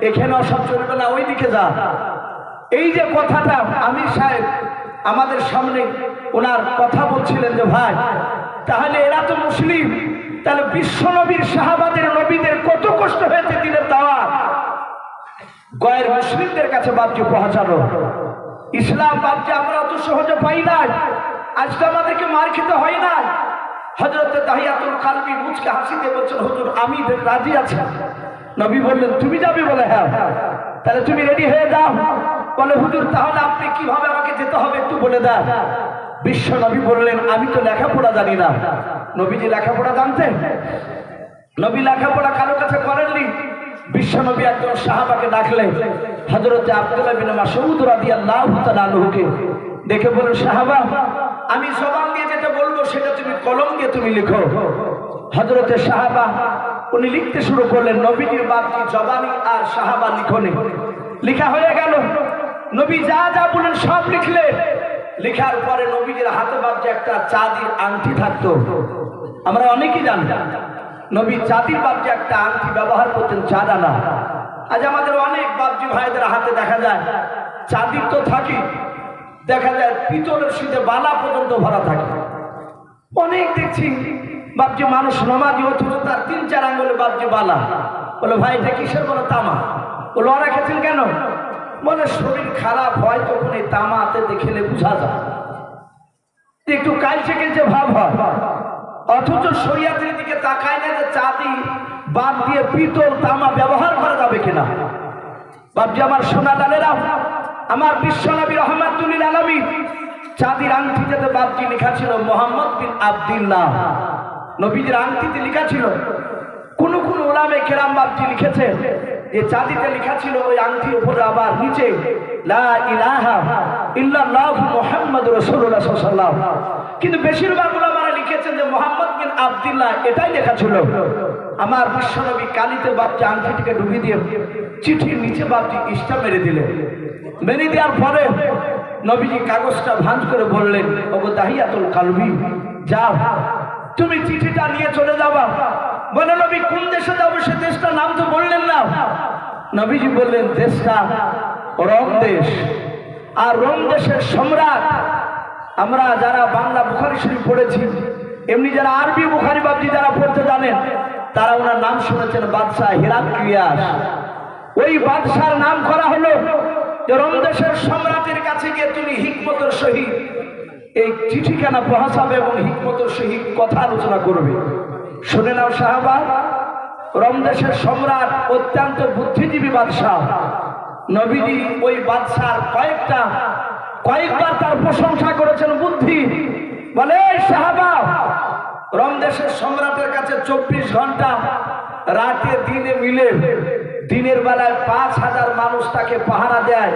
এখানে সব চলবে না, ওই দিকে যা। এই যে কথাটা আমির সাহেব আমাদের সামনে ওনার কথা বলছিলেন যে ভাই তাহলে এরা তো মুসলিম, তাহলে বিশ্ব নবীর সাহাবাদের নবীদের কত কষ্ট হয়েছে দিনের দাওয়াত গয়ের মুসলিমদের কাছে বাপজি পৌঁছানো। ইসলাম বাপজি আমরা অত সহজে পাই না, আজকে আমাদেরকে মার খেতে হয় না। হযরত দাহিয়াতুল কালবি মুচকে হাসি দিয়ে বলছেন, হুজুর আমি রাজি আছি। নবী বললেন, তুমি যাবে? বলে হ্যাঁ। তাহলে তুমি রেডি হয়ে যাও। বলে হুজুর তাহলে আপনি কিভাবে আমাকে যেতে হবে একটু বলে দেন। বিশ্ব নবী বললেন, আমি তো লেখাপড়া জানি না। নবীজি লেখাপড়া জানতেন? নবী লেখাপড়া কারো কাছে করেননি। বিশ্ব নবী একজন সাহাবাকে ডাকলেন, হযরত আব্দুল্লাহ বিন মাসউদ রাদিয়াল্লাহু তাআলা আনহুকে দেখে বলেন, সাহাবা আমি জবান দিয়ে যেটা বলবো সেটা তুমি কলম দিয়ে তুমি লিখো। হযরতে সাহাবা উনি লিখতে শুরু করলেন। নবীজির বাপজি জবানি আর সাহাবা লিখনে লেখা হয়ে গেল। নবী যা যা বলেন সব লিখলেন। লেখার পরে নবীজির হাতে বাপজি একটা চাঁদির আংটি থাকতো, আমরা অনেকেই জানি। নবী চাঁদির বাপজি একটা আংটি ব্যবহার করতেন, 4 আনা। আজ আমাদের অনেক বাপজি ভাইদের হাতে দেখা যায় চাঁদির তো থাকি, দেখা যায় পিতলের শীতে বালা পর্যন্ত ভরা থাকে। অনেক দেখছি বাপজি মানুষ নামাজি, অথচ তার 3-4 আঙ্গুলে বাপজি বালা। বলে ভাই এটা কিসের? বলে তামা। বলে ওরা রেখেছেন কেন? বলে শরীর খারাপ হয় তখন এই তামাতে দেখলে বোঝা যায়, একটু কালচে কালচে ভাব হয়। অথচ শরিয়াতের দিকে তাকায় না যে চাঁদি বাদ দিয়ে পিতল তামা ব্যবহার করা যাবে কিনা। বাপজি আমার সোনা লালেরা, আমার বিশ্ব নবী রহমাতুল লিল আলামিন চাঁদির আংটিতে বাপজি লেখা ছিল মুহাম্মদ বিন আব্দুল্লাহ। নবীজির আংটিতে লেখা ছিল। কোন কোন উলামে কেরাম বাপজি লিখেছে যে চাঁদিতে লেখা ছিল ওই আংটির উপরে আবার নিচে লা ইলাহা ইল্লাল্লাহু মুহাম্মাদুর রাসূলুল্লাহ সাল্লাল্লাহু আলাইহি ওয়াসাল্লাম। কিন্তু বেশিরভাগ উলামারা লিখেছেন যে মুহাম্মদ বিন আব্দুল্লাহ এটাই লেখা ছিল। আমার বিশ্ব নবী কালিতে বাপজি আংটিটিকে ডুবিয়ে দিয়ে চিঠির নিচে বাপজি ইস্টা মেরে দিলেন। মেরে দেওয়ার পরে নবীজি কাগজটা ভাঁজ করে বললেন, ওগো দাহিয়াতুল কালবি যাও তুমি চিঠিটা নিয়ে চলে যাবা। বলে নবী কোন দেশে যাবো? সে দেশটার নাম তো বললেন না। নবীজি বললেন দেশটা রোম দেশ। আর রোম দেশের সম্রাট, আমরা যারা বাংলা বুখারী শরীফ পড়েছি, এমনি যারা আরবি বুখারী বাপজি যারা পড়তে জানেন তারা ওনার নাম শুনেছেন বাদশাহ হিরাক্লিয়াস। ওই বাদশার নাম করা হলো যে রোম দেশের সম্রাটের কাছে গিয়ে তুমি হিকমতের সহিত এই চিঠিখানা পৌঁছাবে এবং হিকমতের সহিত কথা আলোচনা করবে। শুনে নাও সাহাবা, রোম দেশের সম্রাট অত্যন্ত বুদ্ধিজীবী বাদশাহ। নবীজি ওই বাদশার কয়েকবার তার প্রশংসা করেছেন বুদ্ধি। বলে সাহাবা, রোম দেশের সম্রাটের কাছে 24 ঘন্টা রাতে দিনে মিলে দিনের বেলায় 5000 মানুষ তাকে পাহারা দেয়,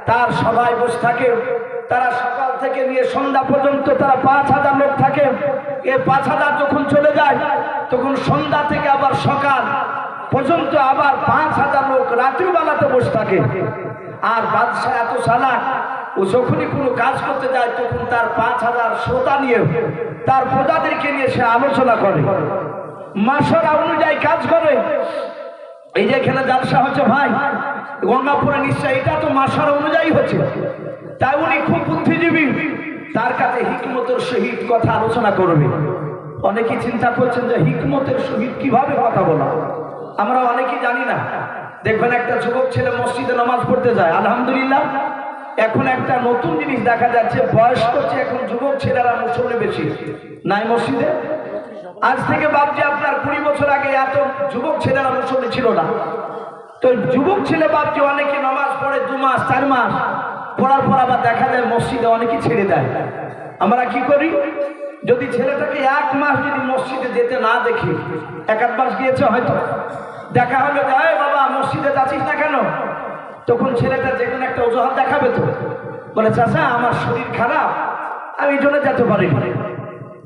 তার সবাই বসে থাকে। তারা সকাল থেকে নিয়ে সন্ধ্যা পর্যন্ত তারা 5000 লোক থাকে। এই 5000 যখন চলে যায় তখন সন্ধ্যা থেকে আবার সকাল পর্যন্ত আবার 5000 লোক রাত্রিবেলাতে বসে থাকে। আর বাদশাহ এত চালাক, ও যখনই কোনো কাজ করতে যায় তখন তার 5000 শ্রোতা নিয়ে তার প্রজাদেরকে নিয়ে সে আলোচনা করে, মাসরা অনুযায়ী কাজ করে। এই যে এখানে জালসা হচ্ছে ভাই গঙ্গাপুরে, নিশ্চয় এটা তো মাসরা অনুযায়ী হচ্ছে। তাই উনি খুব বুদ্ধিজীবী, তার কাছে হিকমতের সহিত কথা আলোচনা করবে। অনেকেই চিন্তা করছেন যে হিকমতের সহিত কিভাবে কথা বলা, আমরা অনেকেই জানি না। দেখবেন একটা যুবক ছেলে মসজিদে নামাজ পড়তে যায়, আলহামদুলিল্লাহ এখন একটা নতুন জিনিস দেখা যাচ্ছে, বয়স করছে এখন যুবক ছেলেরা মুসল্লি বেশি নাই মসজিদে। আজ থেকে বাপজি আপনার 20 বছর বছর আগে এত যুবক ছেলেরা মুসল্লি ছিল না। তো যুবক ছেলে বাপজি অনেকে নামাজ পড়ে 2 মাস 4 মাস পড়ার পর আবার দেখা যায় মসজিদে অনেকে ছেড়ে দেয়। আমরা কি করি, যদি ছেলেটাকে 1 মাস যদি মসজিদে যেতে না দেখি, 1-8 মাস গিয়েছে হয়তো, দেখা হলো যে এই বাবা মসজিদে যাচ্ছিস না কেন, তখন ছেলেটা যে কোনো একটা অজুহাত দেখাবে, তো বলে চাচা আমার শরীর খারাপ, আমি এই জন্য যেতে পারি।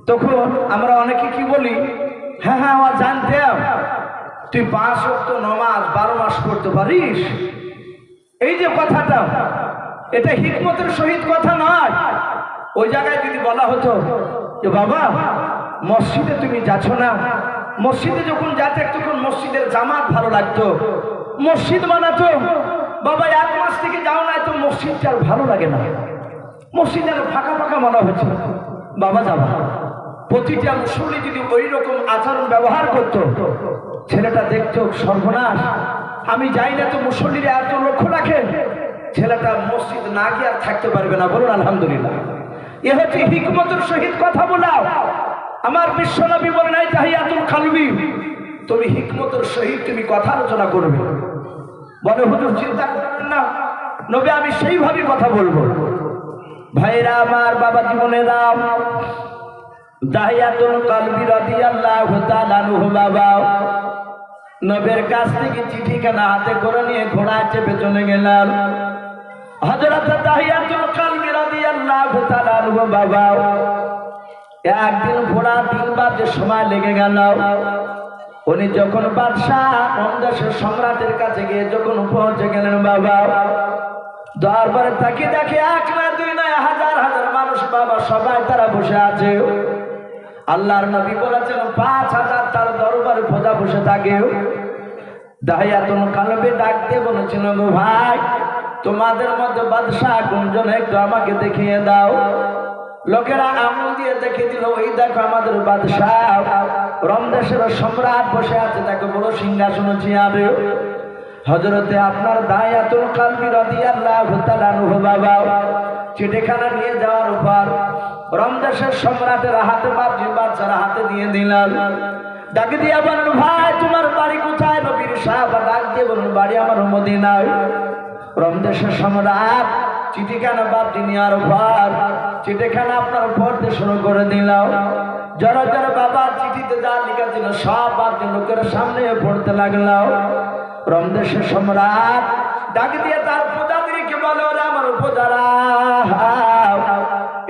তখন আমরা অনেকে কি বলি, হ্যাঁ হ্যাঁ আমার জানতাম তুই 5 ওয়াক্ত নামাজ 12 মাস পড়তে পারিস। এই যে কথাটা, এটা হিকমতের সহিত কথা নয়। ওই জায়গায় যদি বলা হতো যে বাবা মসজিদে তুমি যাচ্ছ না, মসজিদে যখন যাতে তখন মসজিদের জামাত ভালো লাগতো, মসজিদ বানাতো, বাবা 1 মাস থেকে যাও না তো মসজিদটা আর ভালো লাগে না, মসজিদ যেন ফাঁকা ফাঁকা মনে হচ্ছে, বাবা যাবা। প্রতিটা মুসল্লি যদি ওই রকম আচরণ ব্যবহার করতো, ছেলেটা দেখতো সর্বনাশ, আমি যাই না তো মুসল্লিরা এত লক্ষ্য রাখে, ছেলেটা মসজিদ না গিয়ে আর থাকতে পারবে না। বলুন আলহামদুলিল্লাহ। এ হচ্ছে হিকমতের সহিত কথা বলা। আমার বিশ্বনবী বলে নাই তাহিয়াতুল কালবি, তুমি হিকমতের সহিত তুমি কথা আলোচনা করবে। বলে হুজুর চিন্তা করবেন না নবী, আমি সেইভাবে কথা বলবো। ভাইরা আমার, বাবা জীবনেরা, তাহিয়াতুল কালবি রাদিয়াল্লাহু তাআলা আনহু বাবা নবীর কাছ থেকে চিঠিখানা হাতে করে নিয়ে ঘোড়ায় চেপে চলে গেলেন। হযরত তাহিয়াতুল কালবি রাদিয়াল্লাহু তাআলা আনহু বাবা একদিন ঘোড়া 3 বার যে সময় লেগে গেল, উনি যখন বাদশাহ দেশের সম্রাটের কাছে গিয়ে যখন পৌঁছে গেলেন বাবা, দরবারে তাকিয়ে দেখে 1 না 2 না হাজার হাজার মানুষ বাবা, সবাই তারা বসে আছে। আল্লাহর নবী বলেছেন 5000 তার দরবারে প্রজা বসে থাকে। তাহিয়াতুল কালবি ডাক দিয়ে বলেছিল, গো ভাই তোমাদের মধ্যে বাদশাহ কোনজন একটু আমাকে দেখিয়ে দাও। লোকেরা আঙুল দিয়ে দেখিয়ে দিল, ওই দেখো আমাদের বাদশাহ রমদেশের সম্রাট বসে আছে, তাকে বড় সিংহাসন চেয়ারে। হযরতে আপনার তাহিয়াতুল কালবি রাদিয়াল্লাহু তাআলা আনহু বাবা চিঠিখানা নিয়ে যাওয়ার পর রমদেশের সম্রাটের হাতে বাচ্চারা হাতে দিয়ে দিলেন। ডাকে দিয়ে বলেন, ভাই তোমার বাড়ি কোথায়? নবীর সাহেব ডাক দিয়ে বলুন, বাড়ি আমার মদিনায়। রমদেশের সম্রাট চিঠিখানা বাপটি নেওয়ার পর চিঠিখানা আপনার পড়তে শুরু করে দিলাম। যারা যারা বাবার চিঠিতে যা লেখা ছিল সব বাপটি লোকের সামনে পড়তে লাগলাম। রমদেশের সম্রাট ডাকে দিয়ে তার প্রজাদেরকে বলে, ওরা আমার প্রজারা,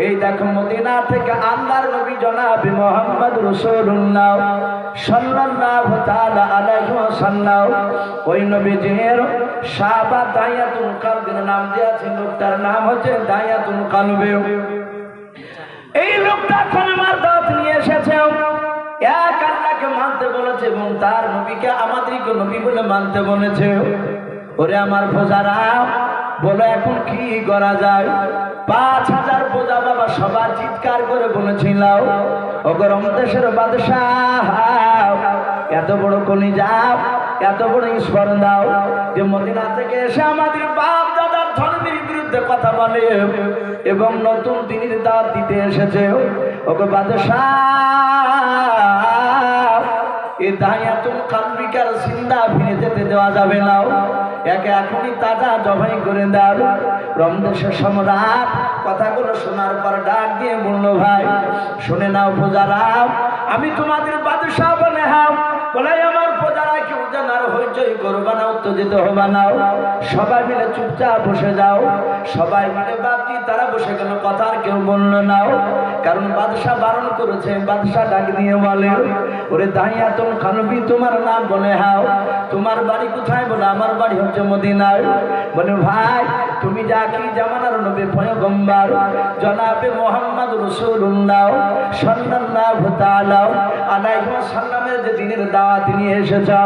এই দেখো মদিনা থেকে আল্লাহর নবী জনাবে মুহাম্মদ রাসূলুল্লাহ সাল্লাল্লাহু তাআলা আলাইহি ওয়াসাল্লাম, ওই নবীজির সাহাবা তাহিয়াতুল কালবির নাম দিয়েছেন, লোকটার নাম হচ্ছে তাহিয়াতুল কালবি। এই লোকটা কলেমার দাওয়াত নিয়ে এসেছে, এক আল্লাহকে মানতে বলেছে এবং তার নবীকে আমাদেরকে নবী বলে মানতে বলেছে। ওরে আমার প্রজারা, বলো এখন কি করা যায়? 5000 প্রজা বাবা সবার চিৎকার করে বলেছিল, ওগো রমদেশের বাদশাহ এত বড় কলিজা, এত বড় ঈশ্বর দাও যে মদিনা থেকে এসে আমাদের বাপ দাদার ধর্মের বিরুদ্ধে কথা বলে এবং নতুন দিনের দাওয়াত দিতে এসেছে। ওগো বাদশাহ, এই তাহিয়াতুল কালবিকার জিন্দা ফিরে যেতে দেওয়া যাবে না, একে এখনই তাজা জবাই করে দাও। রমদেশের সম্রাট কথাগুলো শোনার পর ডাক দিয়ে বলল, ভাই শুনে নাও প্রজারা, আমি তোমাদের বাদশাহ বলে হাও বলে আমার প্রজারা কেউ জানার হইচই করবা না, উত্তেজিত হবা না, সবাই মিলে চুপচাপ বসে যাও। সবাই মিলে বাকি তারা বসে গেল, কথা আর কেউ বললো না, কারণ বাদশাহ বারণ করেছে। বাদশাহ ডাক দিয়ে বলে, ওরে তাহিয়াতুল কালবি তোমার নাম বলে হাও, তোমার বাড়ি কোথায়? বলে আমার বাড়ি হচ্ছে মদিনায়। বলে ভাই তুমি যা কি জামানার নবী পয়গম্বর জনাবে মুহাম্মদ রাসূলুল্লাহ সাল্লাল্লাহু তাআলা আলাইহি ওয়াসাল্লামের যে দিনের দাওয়াত নিয়ে এসেছো,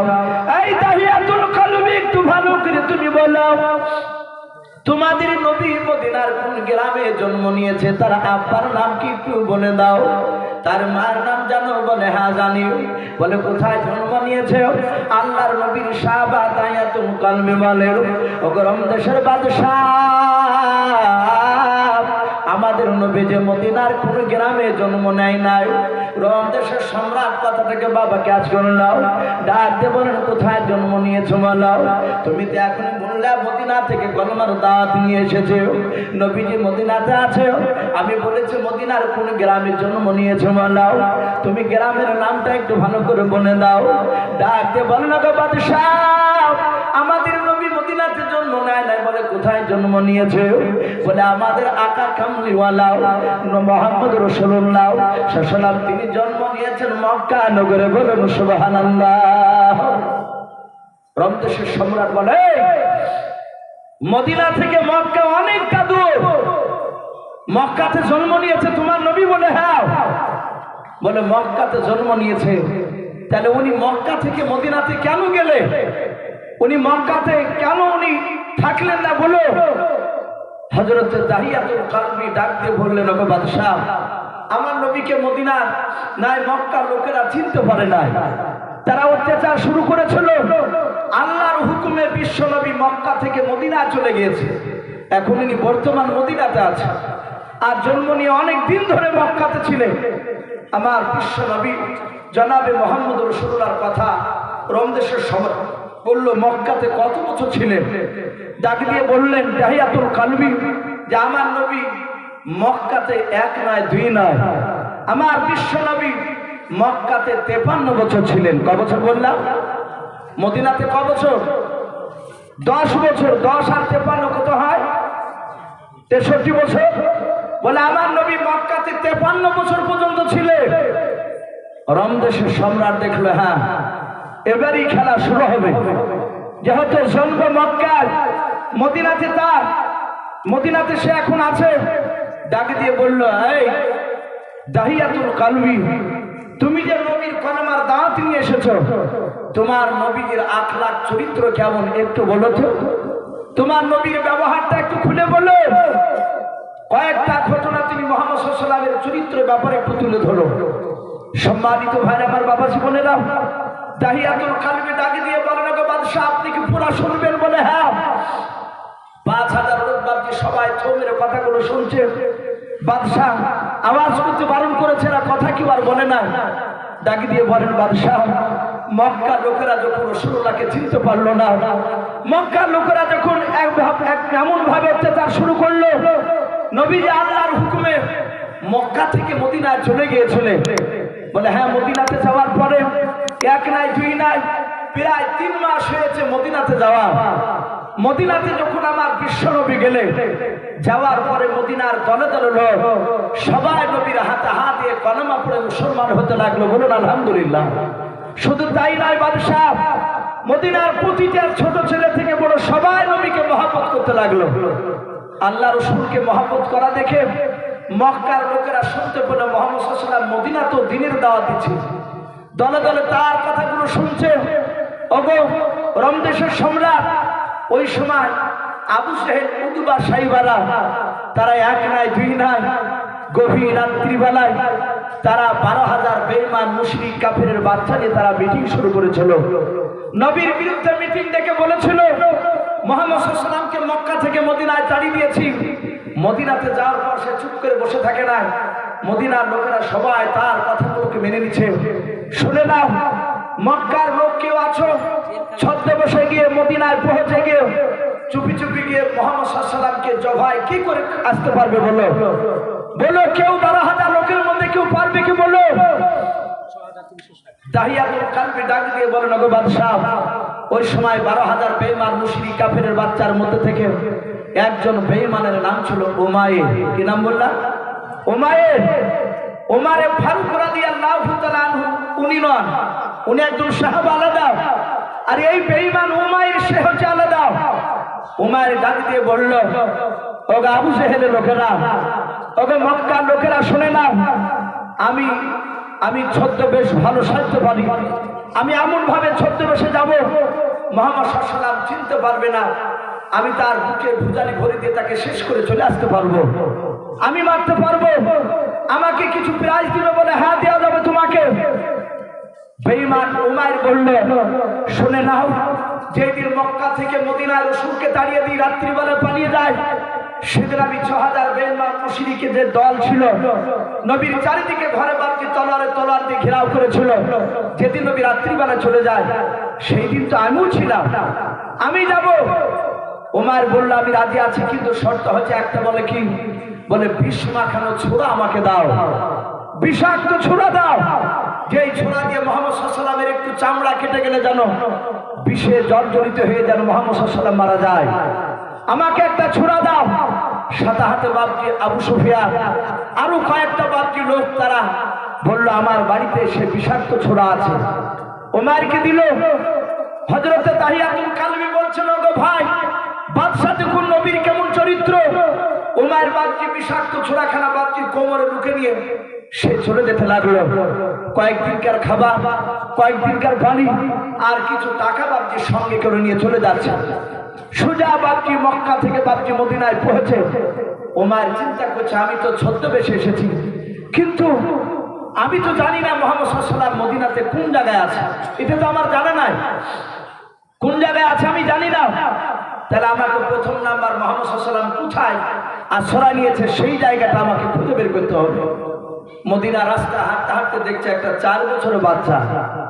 এই তাহিয়াতুল কালবি একটু ভালো করে তুমি বলো, তোমাদের নবী মদিনার কোন গ্রামে জন্ম নিয়েছে? তার আব্বার নাম কি একটু বলে দাও। তার মার নাম জানো? বলে হ্যাঁ জানি। বলে কোথায় জন্ম নিয়েছে? আল্লাহর নবীর সাহাবা তাহিয়াতুল কালবি বলে, ওগো রমদেশের বাদশাহ আমাদের নবী যে মদিনার কোন গ্রামে জন্ম নেয় নাই, রোম দেশের সম্রাট কথাটাকে বাবাকে আজ করে নাও, ডাকতে বলেন কোথায় জন্ম নিয়েছো বলাও। তুমি তো এখন বললে মদিনা থেকে কলমার দাওয়াত নিয়ে এসেছে, নবীজি মদিনাতে আছে। আমি বলেছি মদিনার কোন গ্রামে জন্ম নিয়েছো বলাও, তুমি গ্রামের নামটা একটু ভালো করে বলে দাও। ডাকতে বলেন গো বাদশাহ, আমাদের নবী মদিনাতে জন্ম নেয় নাই। বলে কোথায় জন্ম নিয়েছে? বলে আমাদের আকা কামলিওয়ালা মুহাম্মদ রাসূলুল্লাহ সাল্লাল্লাহু আলাইহি তিনি জন্ম নিয়েছেন মক্কা নগরে। বলুন সুবহানাল্লাহ। রোম দেশের সম্রাট বলে মদিনা থেকে মক্কা অনেকটা দূর, মক্কাতে জন্ম নিয়েছে তোমার নবী? বলে হ্যাঁ। বলে মক্কাতে জন্ম নিয়েছে, তাহলে উনি মক্কা থেকে মদিনাতে কেন গেলে? উনি মক্কাতে কেন উনি থাকলেন না? বলো। হযরত দাহিয়াতুল কালবি ডাক দিয়ে বললেন ওগো বাদশাহ, আমার নবীকে মদিনার নাই মক্কার লোকেরা চিনতে পারে নাই, তারা অত্যাচার শুরু করেছিল। আল্লাহর হুকুমে বিশ্ব নবী মক্কা থেকে মদিনা চলে গিয়েছে, এখন উনি বর্তমান মদিনাতে আছে, আর জন্ম নিয়ে অনেক দিন ধরে মক্কাতে ছিলেন। আমার বিশ্ব নবী জনাবে মুহাম্মদ রাসূলুল্লাহর কথা রোম দেশের সম্রাট বললো মক্কাতে কত বছর ছিলেন? ডাক দিয়ে বললেন দাহিয়াতুল কালবি যে আমার নবী মক্কাতে এক নয় দুই নয়, আমার বিশ্ব নবী মক্কাতে 53 বছর ছিলেন। ক বছর বললাম? মদিনাতে ক বছর? 10 বছর। 10 আর 53 কত হয়? 63 বছর। বলে আমার নবী মক্কাতে 53 বছর পর্যন্ত ছিলেন। রোম দেশের সম্রাট দেখলো হ্যাঁ এবারই খেলা শুরু হবে, যেহেতু জন্ম মক্কায়, মদিনাতে তার, মদিনাতে সে এখন আছে। ডাক দিয়ে বলল এই দাহিয়াতুল কালবি, তুমি যে নবীর কলমার দাওয়াত নিয়ে এসেছো, তোমার নবীর আখলাক চরিত্র কেমন একটু বলো তো, তোমার নবীর ব্যবহারটা একটু খুলে বলো। কয়েকটা ঘটনা তুমি মুহাম্মদ সাল্লাল্লাহু আলাইহি ওয়াসাল্লামের চরিত্রের ব্যাপারে একটু তুলে ধরো। সম্মানিত ভাইরা আমার, বাবা জীবনেরা, দাহিয়াতুল কালবি ডাক দিয়ে বলেন গো বাদশাহ, আপনি কি পুরা শুনবেন? বলে হ্যাঁ। 5000 লোক বাকি সবাই থমের কথাগুলো শুনছে। বাদশাহ আওয়াজ করতে বারণ করেছে, না কথা কি আর বলে না। ডাক দিয়ে বলেন বাদশাহ, মক্কার লোকেরা যখন রাসূলুল্লাহকে চিনতে পারলো না, মক্কার লোকেরা যখন এমন ভাবে অত্যাচার শুরু করলো, নবী যে আল্লাহর হুকুমে মক্কা থেকে মদিনায় চলে গিয়েছিলেন। বলে হ্যাঁ, মদিনাতে যাওয়ার পরে এক নাই দুই নাই প্রায় 3 মাস হয়েছে মদিনাতে যাওয়া। মদিনাতে যখন আমার বিশ্ব নবী গেলে, যাওয়ার পরে মদিনার দলে দলে লোক সবাই নবীর হাতে হাত দিয়ে কলেমা পড়ে মুসলমান হতে লাগলো। বলুন আলহামদুলিল্লাহ। শুধু তাই নয় বাদশাহ, মদিনার প্রতিটা ছোট ছেলে থেকে বড় সবাই নবীকে মহব্বত করতে লাগলো। আল্লাহ রাসূলকে মহব্বত করা দেখে মক্কার লোকেরা শুনতে পেল মুহাম্মদ সাল্লাল্লাহু আলাইহি ওয়াসাল্লাম মদিনাতেও দ্বীনের দাওয়াত দিচ্ছে, দলে দলে তার কথাগুলো শুনছে। ওগো রোম দেশের সম্রাট, ওই সময় আবু জেহেল, উতবা, সাইবারা তারা এক নাই দুই নাই, গভীর রাত্রিবেলায় তারা 12,000 বেঈমান মুশরিক কাফিরের বাচ্চা নিয়ে তারা মিটিং শুরু করেছিল। নবীর বিরুদ্ধে মিটিং ডেকে বলেছিল মুহাম্মদ সাল্লাল্লাহু আলাইহি ওয়াসাল্লামকে মক্কা থেকে মদিনায় তাড়িয়ে দিয়েছি। মদিনাতে যাওয়ার পর সে চুপ করে বসে থাকে না, মদিনার লোকেরা সবাই তার কথাগুলোকে মেনে নিচ্ছে। শুনে নাও, মক্কার লোক কেউ আছো, ছদ্মবেশে গিয়ে মদিনায় পৌঁছে গিয়ে চুপি চুপি গিয়ে মুহাম্মদ সাল্লাল্লাহু আলাইহি ওয়াসাল্লামকে জবাই কি করে আসতে পারবে? বলো বলো, কেউ 12,000 লোকের মধ্যে কেউ পারবে কি? বলো। দাহিয়াতুল কালবি ডাক দিয়ে বলেন ওগো বাদশাহ, ওই সময় 12,000 বেঈমান মুশরিক কাফিরের বাচ্চার মধ্যে থেকে একজন বেঈমানের নাম ছিল উমাইর। কি নাম বললাম? উমাইর। উমারে ফারুক রাদিয়াল্লাহু তাআলা আনহু উনি নন, উনি একজন সাহাবা আলাদা, আর এই বেঈমান উমাইর সে হচ্ছে আলাদা। উমাইর ডাক দিয়ে বলল ওগো আবু জেহেলের লোকেরা, ওগো মক্কার লোকেরা শুনে নাও, আমি ছদ্মবেশ ভালো সাজতে পারি, আমি এমন ভাবে ছদ্মবেশে যাব মুহাম্মদ সাল্লাল্লাহু আলাইহি ওয়াসাল্লাম চিনতে পারবে না, আমি তার বুকে ভুজালি ভরে দিয়ে তাকে শেষ করে চলে আসতে পারবো, আমি মারতে পারবো, আমাকে কিছু প্রাইজ দিবে? বলে হ্যাঁ দেওয়া যাবে তোমাকে। বেঈমান উমাইর বলল শুনে নাও, যেদিন মক্কা থেকে মদিনার রাসূলকে তাড়িয়ে দিয়ে রাত্রিবেলা পালিয়ে যায়, সেদিন আমি 6000 বেঈমান মুশরিকের যে দল ছিল নবীর চারিদিকে ঘরে বাঁধি তলোয়ার দিয়ে ঘেরাও করেছিল। যেদিন নবী রাত্রিবেলা চলে যায় সেই দিন তো আমিও ছিলাম, আমি যাব। ওমর বলল আমি রাজি আছি, কিন্তু শর্ত হচ্ছে একটা। বলে কি? বলে বিষ মাখানো ছোরা আমাকে দাও, বিষাক্ত ছোরা দাও, যেই ছোরা দিয়ে মুহাম্মদ সাল্লাল্লাহু আলাইহি ওয়াসাল্লামের একটু চামড়া কেটে গেলে যেন বিষে জর্জরিত হয়ে যেন মুহাম্মদ সাল্লাল্লাহু আলাইহি ওয়াসাল্লাম মারা যায়। আমাকে একটা ছোরা দাও। সাথে হাতে বাপজি আবু সুফিয়ান আরো কয়েকটা বাপজি লোক তারা বললো আমার বাড়িতে সে বিষাক্ত ছোরা আছে। ওমরকে দিল। হযরতে তাহিয়াতুল কালবি বলছিল গো ভাই, বাদশা দেখুন নবীর কেমন চরিত্র। ওমর বাপজি বিষাক্ত ছোরাখানা বাপজির কোমরে ঢুকে নিয়ে সে চলে যেতে লাগলো। কয়েকদিনকার খাবার, কয়েকদিনকার পানি আর কিছু টাকা বাপজির সঙ্গে করে নিয়ে চলে যাচ্ছে। সোজা বাপজি মক্কা থেকে বাপজি মদিনায় পৌঁছে ওমর চিন্তা করছে আমি তো ছদ্মবেশে এসেছি, কিন্তু আমি তো জানি না মুহাম্মদ সাল্লাল্লাহু আলাইহি ওয়াসাল্লাম মদিনাতে কোন জায়গায় আছে। এটা তো আমার জানা নাই, কোন জায়গায় আছে আমি জানি না। তাহলে আমাকে প্রথম নাম্বার মুহাম্মদ সাল্লাল্লাহু আলাইহি ওয়াসাল্লাম কোথায় আশ্রয় নিয়েছে সেই জায়গাটা আমাকে খুঁজে বের করতে হবে। মদিনা রাস্তা হাঁটতে হাঁটতে দেখছে একটা 4 বছরের বাচ্চা।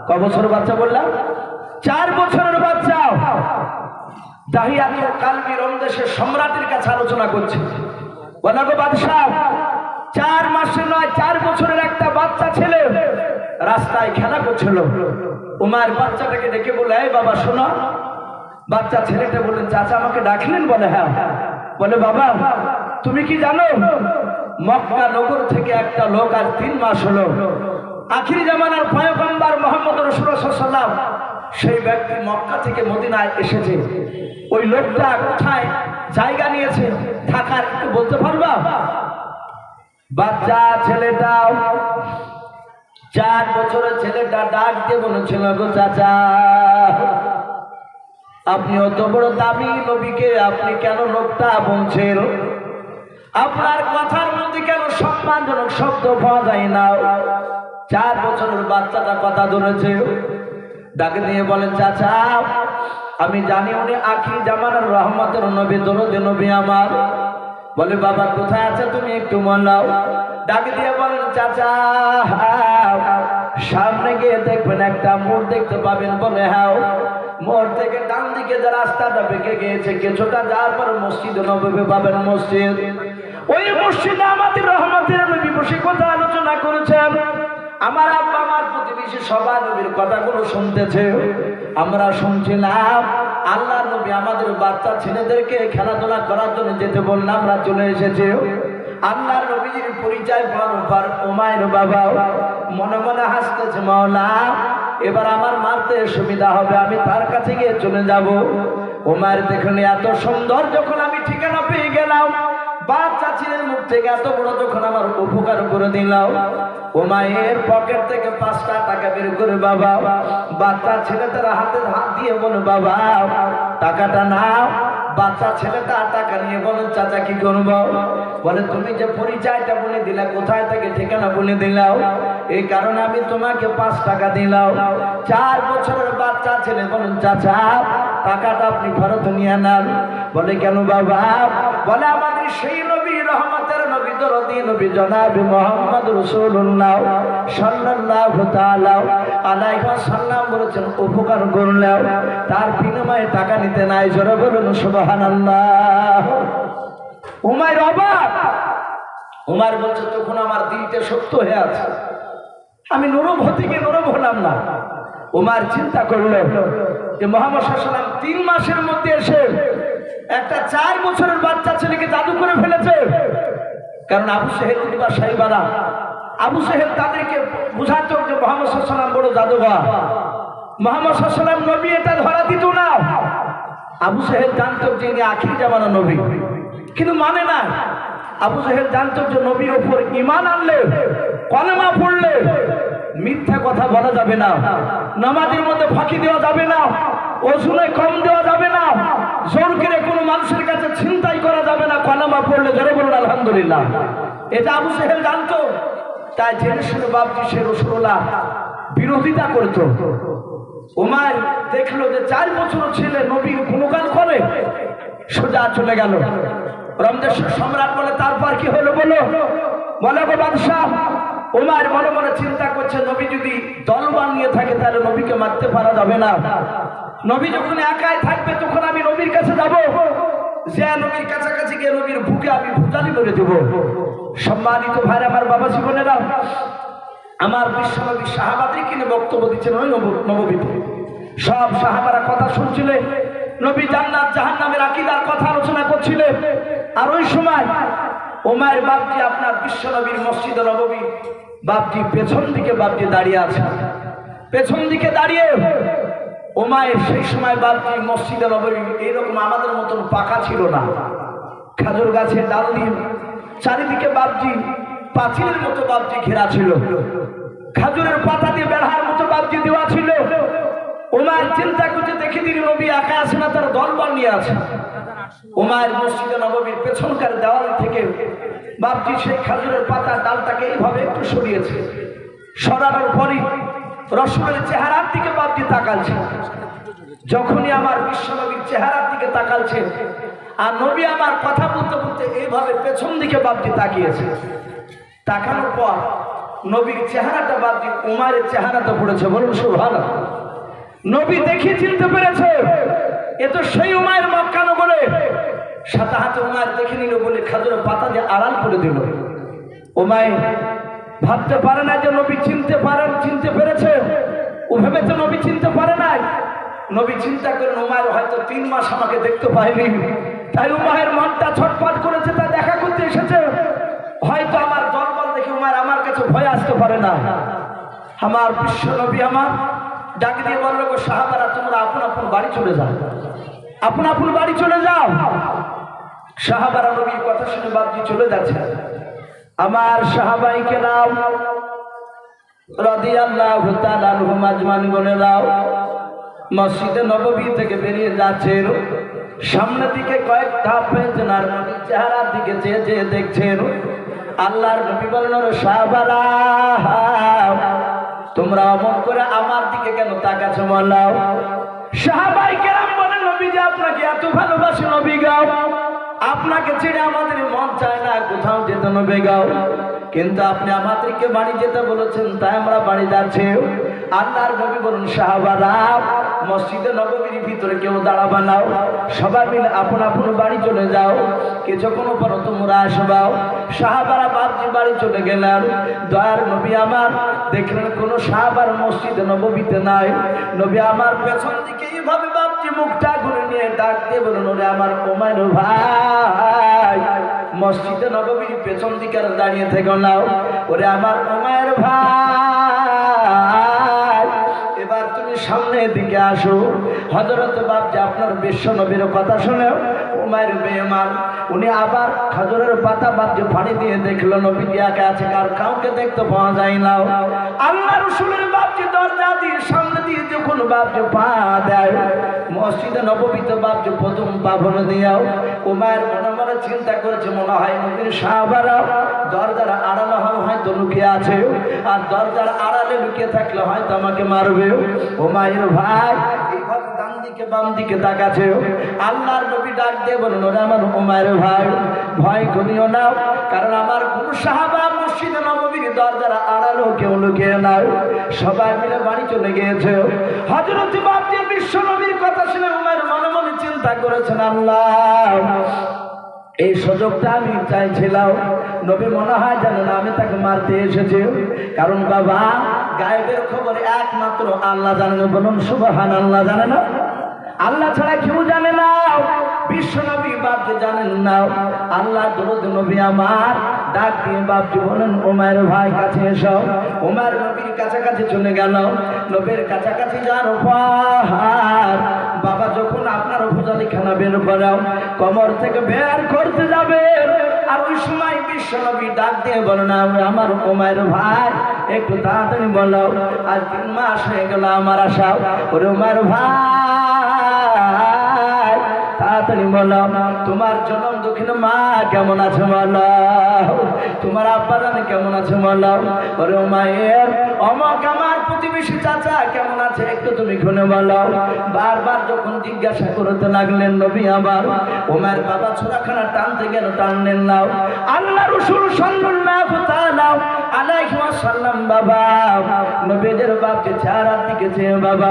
ক বছরের বাচ্চা বললাম? 4 বছরের বাচ্চা। দাহিয়াতুল কালবি রমদেশের সম্রাটের কাছে আলোচনা করছে। বলে গো বাদশা, 4 মাসের নয় 4 বছরের একটা বাচ্চা ছেলে রাস্তায় খেলা করছিল। ওমর বাচ্চাটাকে ডেকে বলে এই বাবা শোনো। বাচ্চা ছেলেটা বললেন চাচা আমাকে ডাকলেন? বলে হ্যাঁ। বলে বাবা তুমি কি জানো মক্কা নগর থেকে একটা লোক আজ 3 মাস হলো আখিরি জামানার পয়গম্বর মুহাম্মদ রাসূলুল্লাহ সাল্লাল্লাহু আলাইহি ওয়াসাল্লাম সেই ব্যক্তি মক্কা থেকে মদিনায় এসেছে। ওই লোকটা কোথায় জায়গা নিয়েছে থাকার একটু বলতে পারবা? বাচ্চা ছেলেটা 4 বছরের ছেলেটা ডাক দিয়ে বলেছিল গো চাচা, আপনি অত বড় দামি নবীকে আপনি কেন লোকটা বলছেন? আপনার কথার মধ্যে কেন সম্মানজনক শব্দ পাওয়া যায় না? 4 বছরের বাচ্চাটা কথা ধরেছে। ডাকে দিয়ে বলেন চাচা আমি জানি উনি আখিরি জামানার রহমতের নবী, দরুদের নবী আমার। বলে বাবা কোথায় আছে তুমি একটু বলাও। ডাকে দিয়ে বলেন চাচা সামনে গিয়ে দেখবেন একটা মোড় দেখতে পাবেন। বলে হ্যাঁ। মোড় থেকে ডান দিকে যে রাস্তাটা বেঁকে গিয়েছে কিছুটা যাওয়ার পর মসজিদ নববী পাবেন। মসজিদ, ওই মসজিদে আমাদের রহমতের নবী বসে কথা আলোচনা করেছেন। আমার আব্বা আমার প্রতিবেশী সবাই নবীর কথাগুলো শুনতেছে। আমরা শুনছিলাম আল্লাহর নবী আমাদের বাচ্চা ছেলেদেরকে খেলাধুলা করার জন্য যেতে বললাম, আমরা চলে এসেছি। আল্লাহর নবীর পরিচয় পাওয়ার পর ওমায়ের বাবা মনে মনে হাসতেছে, মাওলা এবার আমার মারতে সুবিধা হবে, আমি তার কাছে গিয়ে চলে যাব। ওমায়ের দেখুন এত সুন্দর যখন আমি ঠিকানা পেয়ে গেলাম, বাচ্চা ছেলের মুখ থেকে এত বড় যখন আমার উপকার করে দিলাম, ওমায়ের পকেট থেকে 5টা টাকা বের করে বাবা বাচ্চা ছেলেটার হাতে হাত দিয়ে বলে বাবা টাকাটা নাও। বাচ্চা ছেলেটা টাকা নিয়ে বলেন চাচা কি করবো? বলে তুমি যে পরিচয়টা বলে দিলা, কোথায় থেকে ঠিকানা বলে দিলাও, এই কারণে আমি তোমাকে 5 টাকা দিলাম। 4 বছরের বাচ্চা ছেলে বলেন চাচা টাকাটা আপনি ফেরত নিয়ে নেন। বলে কেন বাবা? বলে আমাদের সেই নবী রহমতের নবী দরদি নবী জনাবে মুহাম্মদ রাসূলুল্লাহ সাল্লাল্লাহু তাআলা আলাইহি ওয়াসাল্লাম বলেছেন উপকার করলে তার বিনিময়ে টাকা নিতে নাই। জোরে বলুন সুবহানাল্লাহ। উমার অবাক। উমার বলছে তখন আমার দিলটা শক্ত হয়ে আছে, আমি নরম হতে গিয়ে নরম হলাম না। উমার চিন্তা করলো যে মুহাম্মদ সাল্লাল্লাহু আলাইহি ওয়াসাল্লাম 3 মাসের মধ্যে এসে একটা 4 বছরের বাচ্চা ছেলেকে জাদু করে ফেলেছে। কারণ আবু সেহেল বা সাইবারা আবু সেহেল তাদেরকে বুঝাতো যে মুহাম্মদ সাল্লাল্লাহু আলাইহি ওয়াসাল্লাম বড় জাদুকর, মুহাম্মদ সাল্লাল্লাহু আলাইহি ওয়াসাল্লাম নবী এটা ধরা দিত না। আবু সেহেল জানতো যে ইনি আখিরি জামানার নবী, কিন্তু মানে না। আবু সেহেল জানতো যে নবীর উপর ঈমান আনলে, কলেমা পড়লে মিথ্যা কথা বলা যাবে না, নামাজের মধ্যে ফাঁকি দেওয়া যাবে না, ওজনে কম দেওয়া যাবে না, জোর করে কোনো মানুষের কাছে ছিনতাই করা যাবে না, কলেমা পড়লে জোরে বলুন আলহামদুলিল্লাহ। এটা আবু সেহেল জানতো। তাই জেনে শুনে বাপজি সে রাসূলুল্লাহ বিরোধিতা করতো। উমার দেখলো যে 4 বছর ছেলে নবীর গুণগান করে, সোজা চলে গেল। রমদেশের সম্রাট বলে তারপর কি হলো বলো? বলে গো বাদশাহ, ওমর মনে মনে চিন্তা করছে নবী যদি দলবল নিয়ে থাকে তাহলে নবীকে মারতে পারা যাবে না। নবী যখন একাই থাকবে তখন আমি নবীর কাছে যাব, যে নবীর কাছাকাছি গিয়ে নবীর বুকে আমি ভুজালি করে দেব। সম্মানিত ভাই আমার বাবা জীবনেরা, আমার বিশ্বনবী সাহাবাদেরকে নিয়ে বক্তব্য দিচ্ছেন ওই নববীতে। সব সাহাবারা কথা শুনছিলেন, নবী জান্নাত জাহান্নামের আকীদার কথা আলোচনা করছিলেন। আর ওই সময় ওমর বাপজি আপনার বিশ্বনবীর মসজিদে নববী বাপজি পেছন দিকে বাপজি দাঁড়িয়ে আছে। পেছন দিকে দাঁড়িয়ে ওমর সেই সময় বাপজি মসজিদে নববী এইরকম আমাদের মতন পাকা ছিল না, খেজুর গাছের ডাল দিয়ে চারিদিকে বাপজি পাঁচিলের মতো বাপজি ঘেরা ছিল, খেজুরের পাতা দিয়ে বেড়ার মতো বাপজি দেওয়া ছিল। ওমর চিন্তা করতে দেখে দিন নবী একা আছে না, তার দলবল নিয়ে আছে। ওমর মসজিদে নববীর পেছনকার দেওয়াল থেকে বাপজি সেই খেজুরের পাতা ডালটাকে এইভাবে একটু সরিয়েছে। সরানোর পরই রসুলের চেহারার দিকে বাপজি তাকালছে। যখনই আমার বিশ্বনবীর চেহারার দিকে তাকালছে আর নবী আমার কথা বলতে বলতে এইভাবে পেছন দিকে বাপজি তাকিয়েছে। তাকানোর পর নবীর চেহারাটা বাপজি ওমরের চেহারাটা পড়েছে। বলুন সুবহানাল্লাহ। নবী দেখে চিনতে পেরেছে এ তো সেই ওমর মক্কা নগরে। সাথে হাতে ওমর দেখে নিল বলে খেজুরের পাতা দিয়ে আড়াল করে দিল। ওমর ভাবতে পারে না যে নবী চিনতে পেরেছে। ও ভেবেছে নবী চিনতে পারে নাই। নবী চিন্তা করেন ওমর হয়তো 3 মাস আমাকে দেখতে পায়নি, তাই ওমরের মনটা ছটফট করেছে, তা দেখা করতে এসেছে। হয়তো আমার দলবল দেখে ওমর আমার কাছে ভয় আসতে পারে না। আমার বিশ্ব নবী আমার ডাক দিয়ে বলল, গো সাহাবারা, তোমরা আপন আপন বাড়ি চলে যাও, আপন আপন বাড়ি চলে যাও। সাহাবারা নবীর কথা শুনে বাপজি চলে যাচ্ছে। আমার সাহাবাই কেরাম রাদিয়াল্লাহু তাআলা আনহুম আজমাইন মসজিদে নববী থেকে বেরিয়ে যাচ্ছেন। সামনের দিকে কয়েক ধাপ পেয়েছেন আর নবীর চেহারার দিকে চেয়ে চেয়ে দেখছেন। আল্লাহর নবী বললেন, সাহাবারা, তোমরা অমন করে আমার দিকে কেন তাকাচ্ছো বলাও? সাহাবাই কেরাম বলেন, নবী যে আপনাকে এত ভালোবাসে নবী গাও, আপনাকে ছেড়ে আমাদের মন চায় না কোথাও যেতে নবী গাও, কিন্তু আপনি আমাদেরকে বাড়ি যেতে বলেছেন তাই আমরা বাড়ি যাচ্ছি। আল্লাহর নবী বলুন, সাহাবারা, মসজিদে নববীর ভিতরে কেউ দাঁড়াবা নাও, সবাই মিলে আপন আপন বাড়ি চলে যাও, কিছুক্ষণ পর তোমরা আসবাও। সাহাবারা বাপজি বাড়ি চলে গেলেন। দয়ার নবী আমার দেখলেন কোন সাহাবার মসজিদে নববীতে নাই। নবী আমার পেছন দিকে এইভাবে বাপজি মুখটা ঘুরে নিয়ে ডাক দিয়ে বলুন, ওরে আমার ওমর ভাই, মসজিদে নববীর পেছন দিকে দাঁড়িয়ে থেকে নাও। ওরে আমার ওমর ভাই, এবার তুমি সামনের দিকে আসো। হযরত বাপজি আপনার বিশ্ব নবীর কথা শুনে ওমর বেঈমান, উনি আবার খেজুরের পাতা বাপজি ফাড়ি দিয়ে দেখলো নবী একা আছে, কার কাউকে দেখতে পাওয়া যায় না। আল্লাহ রাসূলের বাপজি দরজা দিয়ে সামনে দিয়ে যখন বাপজি পা দেয় মসজিদে নববীতে বাপজি প্রথম পা ভরে দিয়াও। ওমর মনে মনে চিন্তা করেছে, মনে হয় নবীর সাহাবারা দরজার আড়ালে হয়তো লুকিয়ে আছে, আর দরজার আড়ালে লুকিয়ে থাকলে হয়তো আমাকে মারবে। ওমর ভাই এইভাবে ডান দিকে বাম দিকে তাকাচ্ছে। আল্লাহর নবী ডাক দিয়ে বললেন, ওরে আমার ওমর ভাই, ভয় করিও না, কারণ আমার কোন সাহাবা মসজিদে নববীর দরজার আড়ালে কেউ লুকিয়ে নাই, সবাই মিলে বাড়ি চলে গিয়েছে। হযরত বাপজি বিশ্ব নবীর কথা শুনে ওমর মনে মনে চিন্তা করেছেন, আল্লাহ এই সুযোগটা আমি চাইছিলাম। নবী মনে হয় জানে না আমি তাকে মারতে এসেছি, কারণ বাবা গায়েবের খবর একমাত্র আল্লাহ জানেন। বলুন সুবহানাল্লাহ। জানে না, আল্লাহ ছাড়া কেউ জানে না, বিশ্ব নবী বাপজি জানেন না। আল্লাহ দরুদ নবী আমার ডাক দিয়ে বাপজি বলেন, ওমর ভাই কাছে এসো। ওমর নবীর কাছাকাছি চলে গেল। নবীর কাছাকাছি যাওয়ার পর বাবা যখন আপনার ভুজালি খানা বের করাও কমর থেকে বের করতে যাবে, আর ওই সময় বিশ্ব নবী ডাক দিয়ে বলেন, আমার ওমর ভাই একটু তাড়াতাড়ি বলো, আজ 3 মাস হয়ে গেল আমার আশা। ওরে ওমর ভাই তাড়াতাড়ি বলো, তোমার জনম দক্ষিণ মা কেমন আছে বলো, তোমার আব্বা জানে কেমন আছে বলো। ওরে মায়ের অমক আমার প্রতিবেশী প্রতিবেশী চাচা কেমন আছে একটু তুমি শুনে বলো। বারবার যখন জিজ্ঞাসা করতে লাগলেন নবী আবার ওমর বাবা ছোরাখানা টানতে গেল, টানলেন না। আল্লাহ রাসূল সাল্লাল্লাহু তাআলা আলাইহি ওয়াসাল্লাম বাবা নবীদের বাপ যে চেহারার দিকে চেয়ে বাবা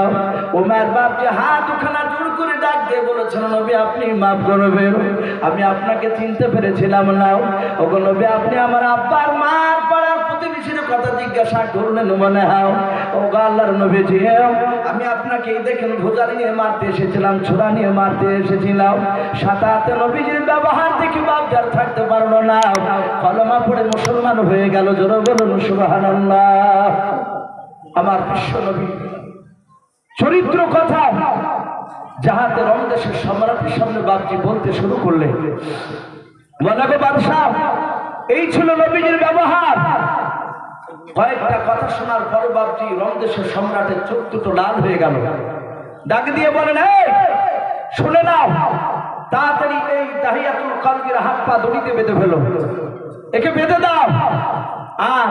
ওমর বাপ যে হাত উঠানা জোর করে ডাক দিয়ে বলেছেন, নবী আপনি মাফ করবেন, আমি আপনাকে চিনতে পেরেছিলাম না। ওগো নবী আপনি আমার আব্বার মার পাড়ার প্রতিবেশীর কথা জিজ্ঞাসা করলেন মনে হয়। ওগো আল্লাহর নবীজি আমি আপনাকে দেখেন ভোজারি নিয়ে মারতে এসেছিলাম, ছোরা নিয়ে মারতে এসেছিলাম। সাথে সাথে নবীজির ব্যবহার দেখে বাপ যার থাকতে পারলো না, কলমা পড়ে মুসলমান হয়ে গেল। জোরে বলুন সুবহানাল্লাহ। আমার বিশ্ব নবী চরিত্র কথা যাহাতে রমদেশের সম্রাটের সামনে বাপজি বলতে শুরু করলেন, বলে গো বাদশাহ এই ছিল নবীজির ব্যবহার। কয়েকটা কথা শোনার পর বাপজি রমদেশের সম্রাটের চোখ দুটো লাল হয়ে গেল। ডাক দিয়ে বলেন, এই শুনে নাও, তাড়াতাড়ি এই তাহিয়াতুল কলবির হাত পা দড়িতে বেঁধে ফেলো, একে বেঁধে দাও। আর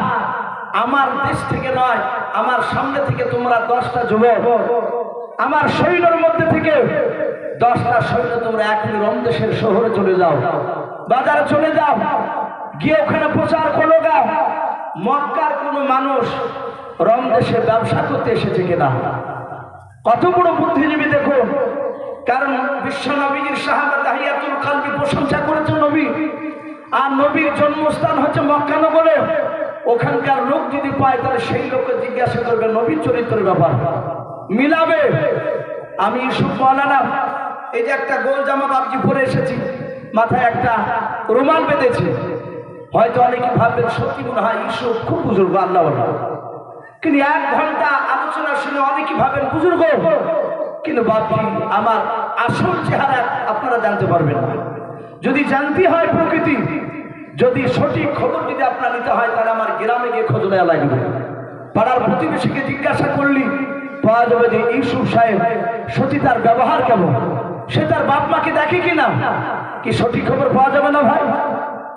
আমার দেশ থেকে নয়, আমার সামনে থেকে তোমরা 10টা যুবক, আমার সৈন্যের মধ্যে থেকে 10টা সৈন্য তোমরা এখনই রমদেশের শহরে চলে যাও, বাজারে চলে যাও, গিয়ে ওখানে প্রচার করো গা মক্কার কোনো মানুষ রমদেশে ব্যবসা করতে এসেছে কিনা। কত বড় বুদ্ধিজীবী দেখো। কারণ বিশ্ব নবীর সাহাবা তাহিয়াতুল কলবি প্রশংসা করেছে নবী, আর নবীর জন্মস্থান হচ্ছে মক্কা নগরে। ওখানকার লোক যদি পায় তাহলে সেই লোককে জিজ্ঞাসা করবে নবীর চরিত্রের ব্যাপার মিলাবে। আমি ইউসুফ মাওলানা এই যে একটা গোল জামা বাবজি পরে এসেছি, মাথায় একটা রুমাল বেঁধেছি, হয়তো অনেকে ভাববেন সত্যি মনে হয় ইউসুফ খুব বুজুর্গ আল্লাহ, কিন্তু 1 ঘন্টা আলোচনা শুনে অনেকে ভাবেন বুজুর্গ, কিন্তু বাবজি আমার আসল চেহারা আপনারা জানতে পারবেন না। যদি জানতে হয় প্রকৃতি, যদি সঠিক খবর যদি আপনার নিতে হয় তাহলে আমার গ্রামে গিয়ে খোঁজ নেওয়া লাগবে। পাড়ার প্রতিবেশীকে জিজ্ঞাসা করলি পাওয়া যাবে যে ইউসুফ সাহেব সত্যি তার ব্যবহার কেমন, সে তার বাপ মাকে দেখে কিনা, কি সঠিক খবর পাওয়া যাবে না ভাই।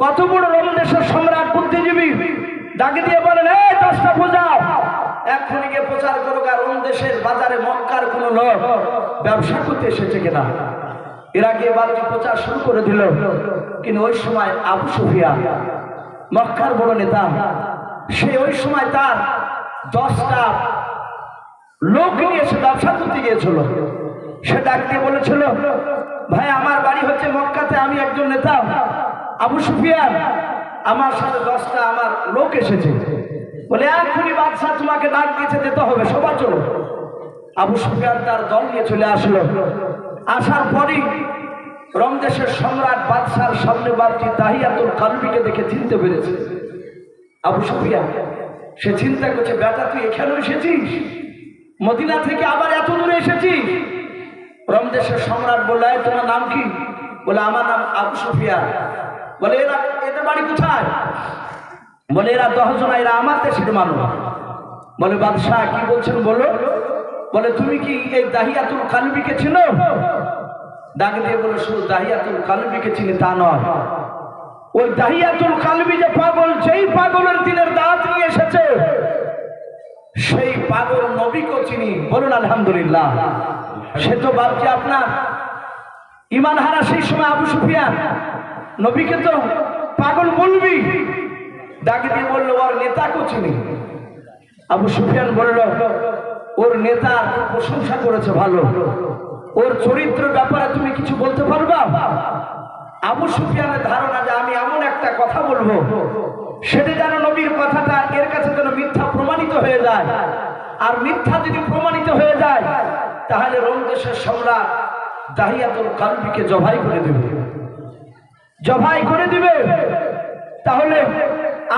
কত বড় রমদেশের সম্রাট বুদ্ধিজীবী ডাকে দিয়ে বলেন, এই 10টা বোঝাও, এখনই গিয়ে প্রচার করুক আর রমদেশের বাজারে মক্কার কোন লোক ব্যবসা করতে এসেছে কিনা। এরা গিয়ে বাড়িতে প্রচার শুরু করে দিল। কিন্তু ওই সময় আবু সুফিয়ান মক্কার বড় নেতা, সে ওই সময় তার 10টা লোক নিয়ে সে ব্যবসা করতে গিয়েছিল। সে ডাক দিয়ে বলেছিল, ভাই আমার বাড়ি হচ্ছে মক্কাতে, আমি একজন নেতা আবু সুফিয়ান, আমার সাথে 10টা আমার লোক এসেছে। বলে এখনই বাদশাহ তোমাকে ডাক দিয়েছে, যেতে হবে, সবাই চলো। আবু সুফিয়ান তার দল নিয়ে চলে আসলো। আসার পরই রমদেশের সম্রাট বাদশার সামনে বাপজি তাহিয়াতুল কলবিকে দেখে চিনতে পেরেছে। আবু সুফিয়ান সে চিন্তা করছে, বেটা তুই এখানে এসেছিস, মদিনা থেকে আবার এত দূরে এসেছিস। রমদেশের সম্রাট বলল, তোমার নাম কি? বলে আমার নাম আবু সুফিয়ান। বলে এরা এদের বাড়ি কোথায়? বলে এরা 10 জন, এরা আমার দেশের মানুষ। বলে বাদশাহ কি বলছেন বলো। বলে তুমি কি এই তাহিয়াতুল কলবিকে চিনো? ডাক দিয়ে বলে, শুধু তাহিয়াতুল কলবিকে চিনি তা নয়, ওই তাহিয়াতুল কলবি যে পাগল, যেই পাগলের দিনের দাঁত নিয়ে এসেছে সেই পাগল নবীকে চিনি। বলুন আলহামদুলিল্লাহ। সে তো ভাবছে আপনার ইমান হারা সেই সময় আবু সুফিয়ান, নবীকে তো পাগল বলবি। ডাক দিয়ে বললো, ওর নেতাকে চিনি। আবু সুফিয়ান বলল, ওর নেতা প্রশংসা করেছে ভালো, ওর চরিত্র ব্যাপারে তুমি কিছু বলতে পারবা? আবু সুফিয়ানের ধারণা যে আমি এমন একটা কথা বলবো সেটা যেন নবীর কথাটা এর কাছে যেন মিথ্যা প্রমাণিত হয়ে যায়, আর মিথ্যা যদি প্রমাণিত হয়ে যায় তাহলে রমদেশের সম্রাট তাহিয়াতুল কলবিকে জবাই করে দেবে, জবাই করে দিবে। তাহলে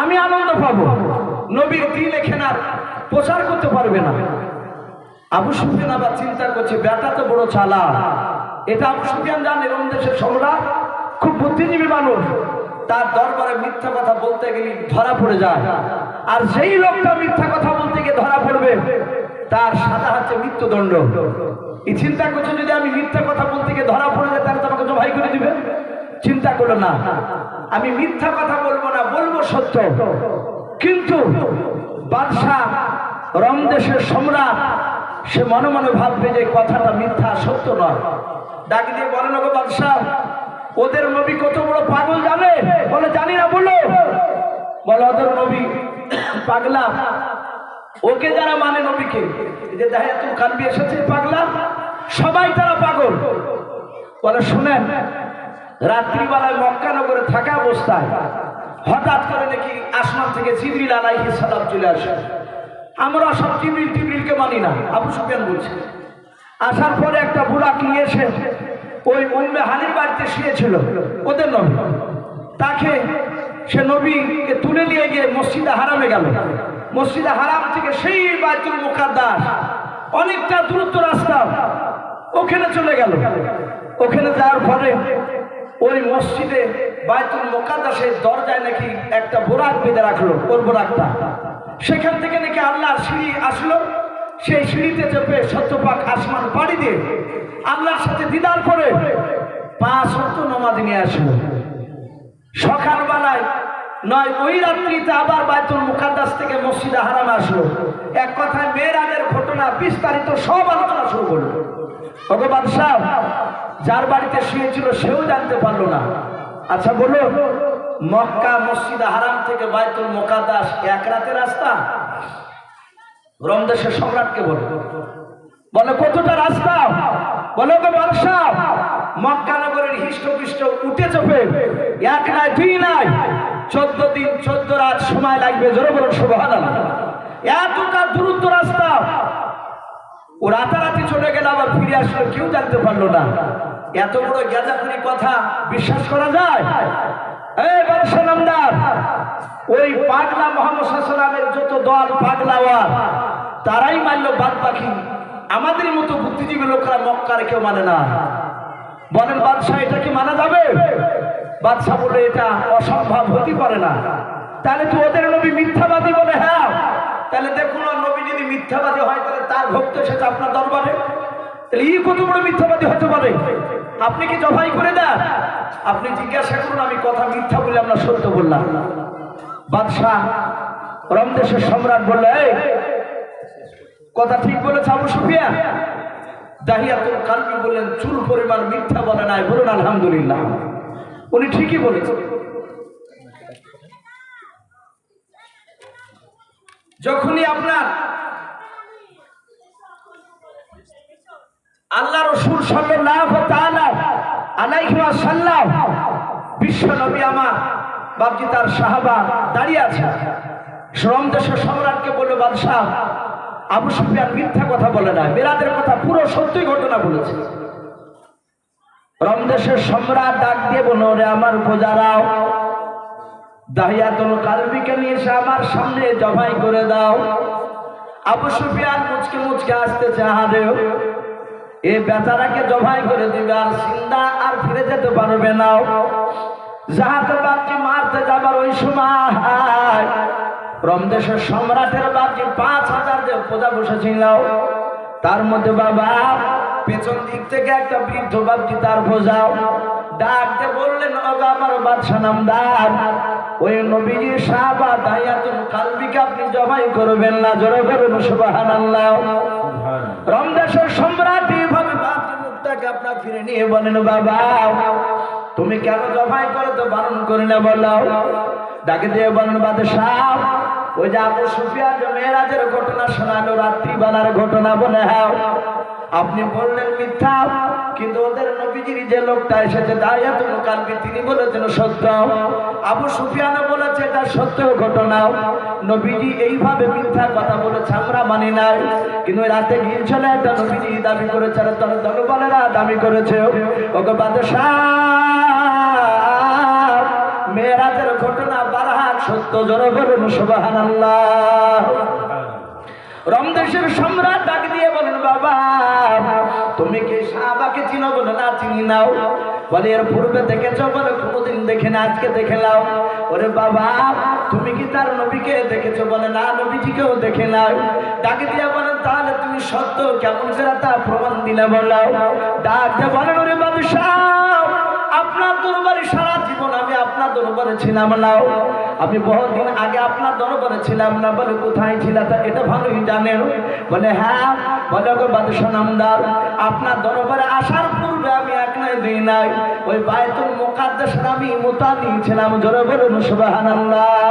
আমি আনন্দ পাবো, নবীর দিন এখানে আর প্রচার করতে পারবে না। আবু সুফিয়ান আবার চিন্তা করছে, বেটা তো বড় চালাক। এটা আবু সুফিয়ান জানে রমদেশের সম্রাট খুব বুদ্ধিজীবী মানুষ, তার দরবারে মিথ্যা কথা বলতে গেলে ধরা পড়ে যায়, আর যেই লোকটা মিথ্যা কথা বলতে গিয়ে ধরা পড়বে তার সাজা হচ্ছে মৃত্যুদণ্ড। এই চিন্তা করছে, যদি আমি মিথ্যা কথা বলতে গিয়ে ধরা পড়ে যায় তাহলে তোমাকে জবাই করে দিবে। চিন্তা করলো না, আমি মিথ্যা কথা বলবো না, বলবো সত্য। কিন্তু বাদশাহ রোম দেশের সম্রাট সে মনে মনে ভাববে যে কথাটা মিথ্যা, সত্য নয়। ডাক দিয়ে বলেন, ওগো বাদশাহ, ওদের নবী কত বড় পাগল জানে? বলে জানি না। বলো। বলে ওদের নবী পাগলা। ওকে যারা মানে নবীকে, যে দাহিয়াতুল কালবি এসেছে পাগলা, সবাই তারা পাগল। বলে শুনেন, রাত্রিবেলায় মক্কা নগরে থাকা অবস্থায় হঠাৎ করে নাকি আসমান থেকে জিবরিল আলাইহিস সালাম চলে আসে। আমরা সব জিবরিলকে মানি না, আবু সুফিয়ান বলছে। আসার পরে একটা বুড়াক নিয়ে এসে ওই উম্মে হানির বাড়িতে শুয়েছিল ওদের নবী। তাকে সে নবীকে তুলে নিয়ে গিয়ে মসজিদে হারামে গেল। মসজিদে হারাম থেকে সেই বাইতুল মুকাদ্দাস অনেকটা দূরত্ব রাস্তা, ওখানে চলে গেল। ওখানে যাওয়ার পরে ওই মসজিদে বাইতুল মুকাদ্দাসের দরজায় নাকি একটা বোরাক বেঁধে রাখলো, ওর বোরাকটা। সেখান থেকে নাকি আল্লাহর সিঁড়ি আসলো। সেই সিঁড়িতে চেপে সত্যপাক আসমান পাড়ি দিয়ে আল্লাহর সাথে দিদার করে 5 ওয়াক্ত নামাজ নিয়ে আসলো। সকালবেলায় নয়, ওই রাত্রিতে আবার বাইতুল মুকাদ্দাস থেকে মসজিদে হারাম আসলো। এক কথায় মেরাজের ঘটনা বিস্তারিত সব আলোচনা শুরু করলো। ওগো বাদশাহ, যার বাড়িতে শুয়েছিল সেও জানতে পারলো না। আচ্ছা বলো, মক্কা মসজিদে হারাম থেকে বাইতুল মুকাদ্দাস এক রাতের রাস্তা? রোম দেশের সম্রাটকে বলে কতটা রাস্তা? বলো গো বাদশাহ, মক্কা নগরের হিষ্টপিষ্ট উঠে চপে এক নাই দুই নাই 14 দিন 14 রাত সময় লাগবে। জোরে বলুন সুবহানাল্লাহ। এতটা দূরত্ব রাস্তা। ও রাতারাতি চলে গেল, আবার ফিরে আসলো, কেউ জানতে পারলো না। এত বড় গেজাপুরি কথা বিশ্বাস করা যায়? এই বাদশাহ নামদার, ওই পাগলা মুহাম্মদ সাল্লাল্লাহু আলাইহি ওয়াসাল্লামের যত দল পাগলাওয়ার তারাই মানলো, বাদ বাকি আমাদের মতো বুদ্ধিজীবী লোকরা মক্কার কেউ মানে না। বলেন বাদশাহ, এটা কি মানা যাবে? বাদশাহ বলে এটা অসম্ভব, হতে পারে না। তাহলে তো ওদের নবী মিথ্যাবাদী? বলে হ্যাঁ। তাহলে দেখুন, নবী যদি মিথ্যাবাদী হয় তাহলে তার ভক্ত এসেছে আপনার দরবারে, তাহলে ই কত বড় মিথ্যাবাদী হতে পারে? আপনি কি জবাই করে দেন? আপনি জিজ্ঞাসা করুন, আমি কথা মিথ্যা বলে আমরা সত্য বললাম। বাদশাহ রোম দেশের সম্রাট বললে, এই কথা ঠিক বলেছে আবু সুফিয়ান? দাহিয়াতুল কালবি বললেন, চুল পরিমাণ মিথ্যা বলে নাই। বলুন আলহামদুলিল্লাহ, উনি ঠিকই বলেছেন। যখনই আপনার আল্লাহ রাসূল সাল্লাল্লাহু তাআলা আলাইহি ওয়াসাল্লাম বিশ্ব নবী আমার বাপজি তার সাহাবা দাঁড়িয়ে আছে, রোম দেশের সম্রাটকে বলল, বাদশাহ আবু সুফিয়ান মিথ্যা কথা বলে না, মেরাজের কথা পুরো সত্যি ঘটনা বলেছে। রোম দেশের সম্রাট ডাক দিয়ে বলল, রে আমার প্রজারাও, দাহিয়াতুল কালবিকে নিয়ে এসে আমার সামনে জবাই করে দাও। আবু সুফিয়ান মুচকে মুচকে আসতেছে, হারে এই বেচারাকে জবাই করে দিবে, আর জিন্দা আর ফিরে যেতে পারবে না। যাহাতে বাপজি মারতে যাবার ওই সময় রোম দেশের সম্রাটের বাপজি 5000 যে প্রজা বসেছিল, তার মধ্যে বাবা পেছন দিক থেকে একটা বৃদ্ধ বাপজি তার প্রজা ডাকতে বললেন, ওগো আমার বাদশা নামদার, ওই নবীজির সাহাবা দাহিয়াতুল কালবিকে আপনি জবাই করবেন না। জোরে বলুন সুবহানাল্লাহ। রোম দেশের সম্রাট এইভাবে বাপজি মুখটাকে আপনার ফিরে নিয়ে বলেন, বাবা তুমি কেন জবাই করতে বারণ করে না বলো? ডাকে দিয়ে বলেন, বাদশাহ ওই যে আবু সুফিয়ান যে মেরাজের ঘটনা শোনালো, রাত্রিবেলার ঘটনা, বলে হ্যাঁ আপনি বললেন মিথ্যা, কিন্তু ওদের নবীজির যে লোকটা এসেছে দাহিয়াতুল কালবি তিনি বলেছেন সত্য। আবু সুফিয়ান বলেছে এটা সত্য ঘটনা, নবীজি এইভাবে মিথ্যা কথা বলেছে আমরা মানি নাই। কিন্তু রাতে গিয়েছিল একটা নবীজি দাবি করেছে, আর দলবলেরা দাবি করেছে। ওকে বাদশাহ মেরাজের ঘটনা বারহাক সত্য। জোরে বলুন সুবহানাল্লাহ। রোম দেশের সম্রাট ডাক দিয়ে বলেন, বাবা তুমি কি সাহাবাকে চিনো? বলে না, চিনি নাও। বলে এর পূর্বে দেখেছো? বলে কোনোদিন দেখে না, আজকে দেখে নাও। ওরে বাবা তুমি কি তার নবীকে দেখেছো? বলে না, নবীজিকেও দেখে নাও। ডাক দিয়ে বলেন, তাহলে তুমি সত্য কেমন করে তা প্রমাণ দিলে বলো। ডাক দিয়ে বলেন, ওরে বাদশাহ আপনার দরবারে সারা জীবন আমি আপনার দরবারে ছিলাম না, আমি বহুদিন আগে আপনার দরবারে ছিলাম না। বলে কোথায় ছিলা? তা এটা ভালোই জানেন। বলে হ্যাঁ। বলে গো বাদশাহ নামদার, আপনার দরবারে আসার পূর্বে আমি এক নাই দুই নাই ওই বায়তুল মুকাদ্দাসে আমি মুতাল্লি ছিলাম। জোরে বলুন সুবহানাল্লাহ।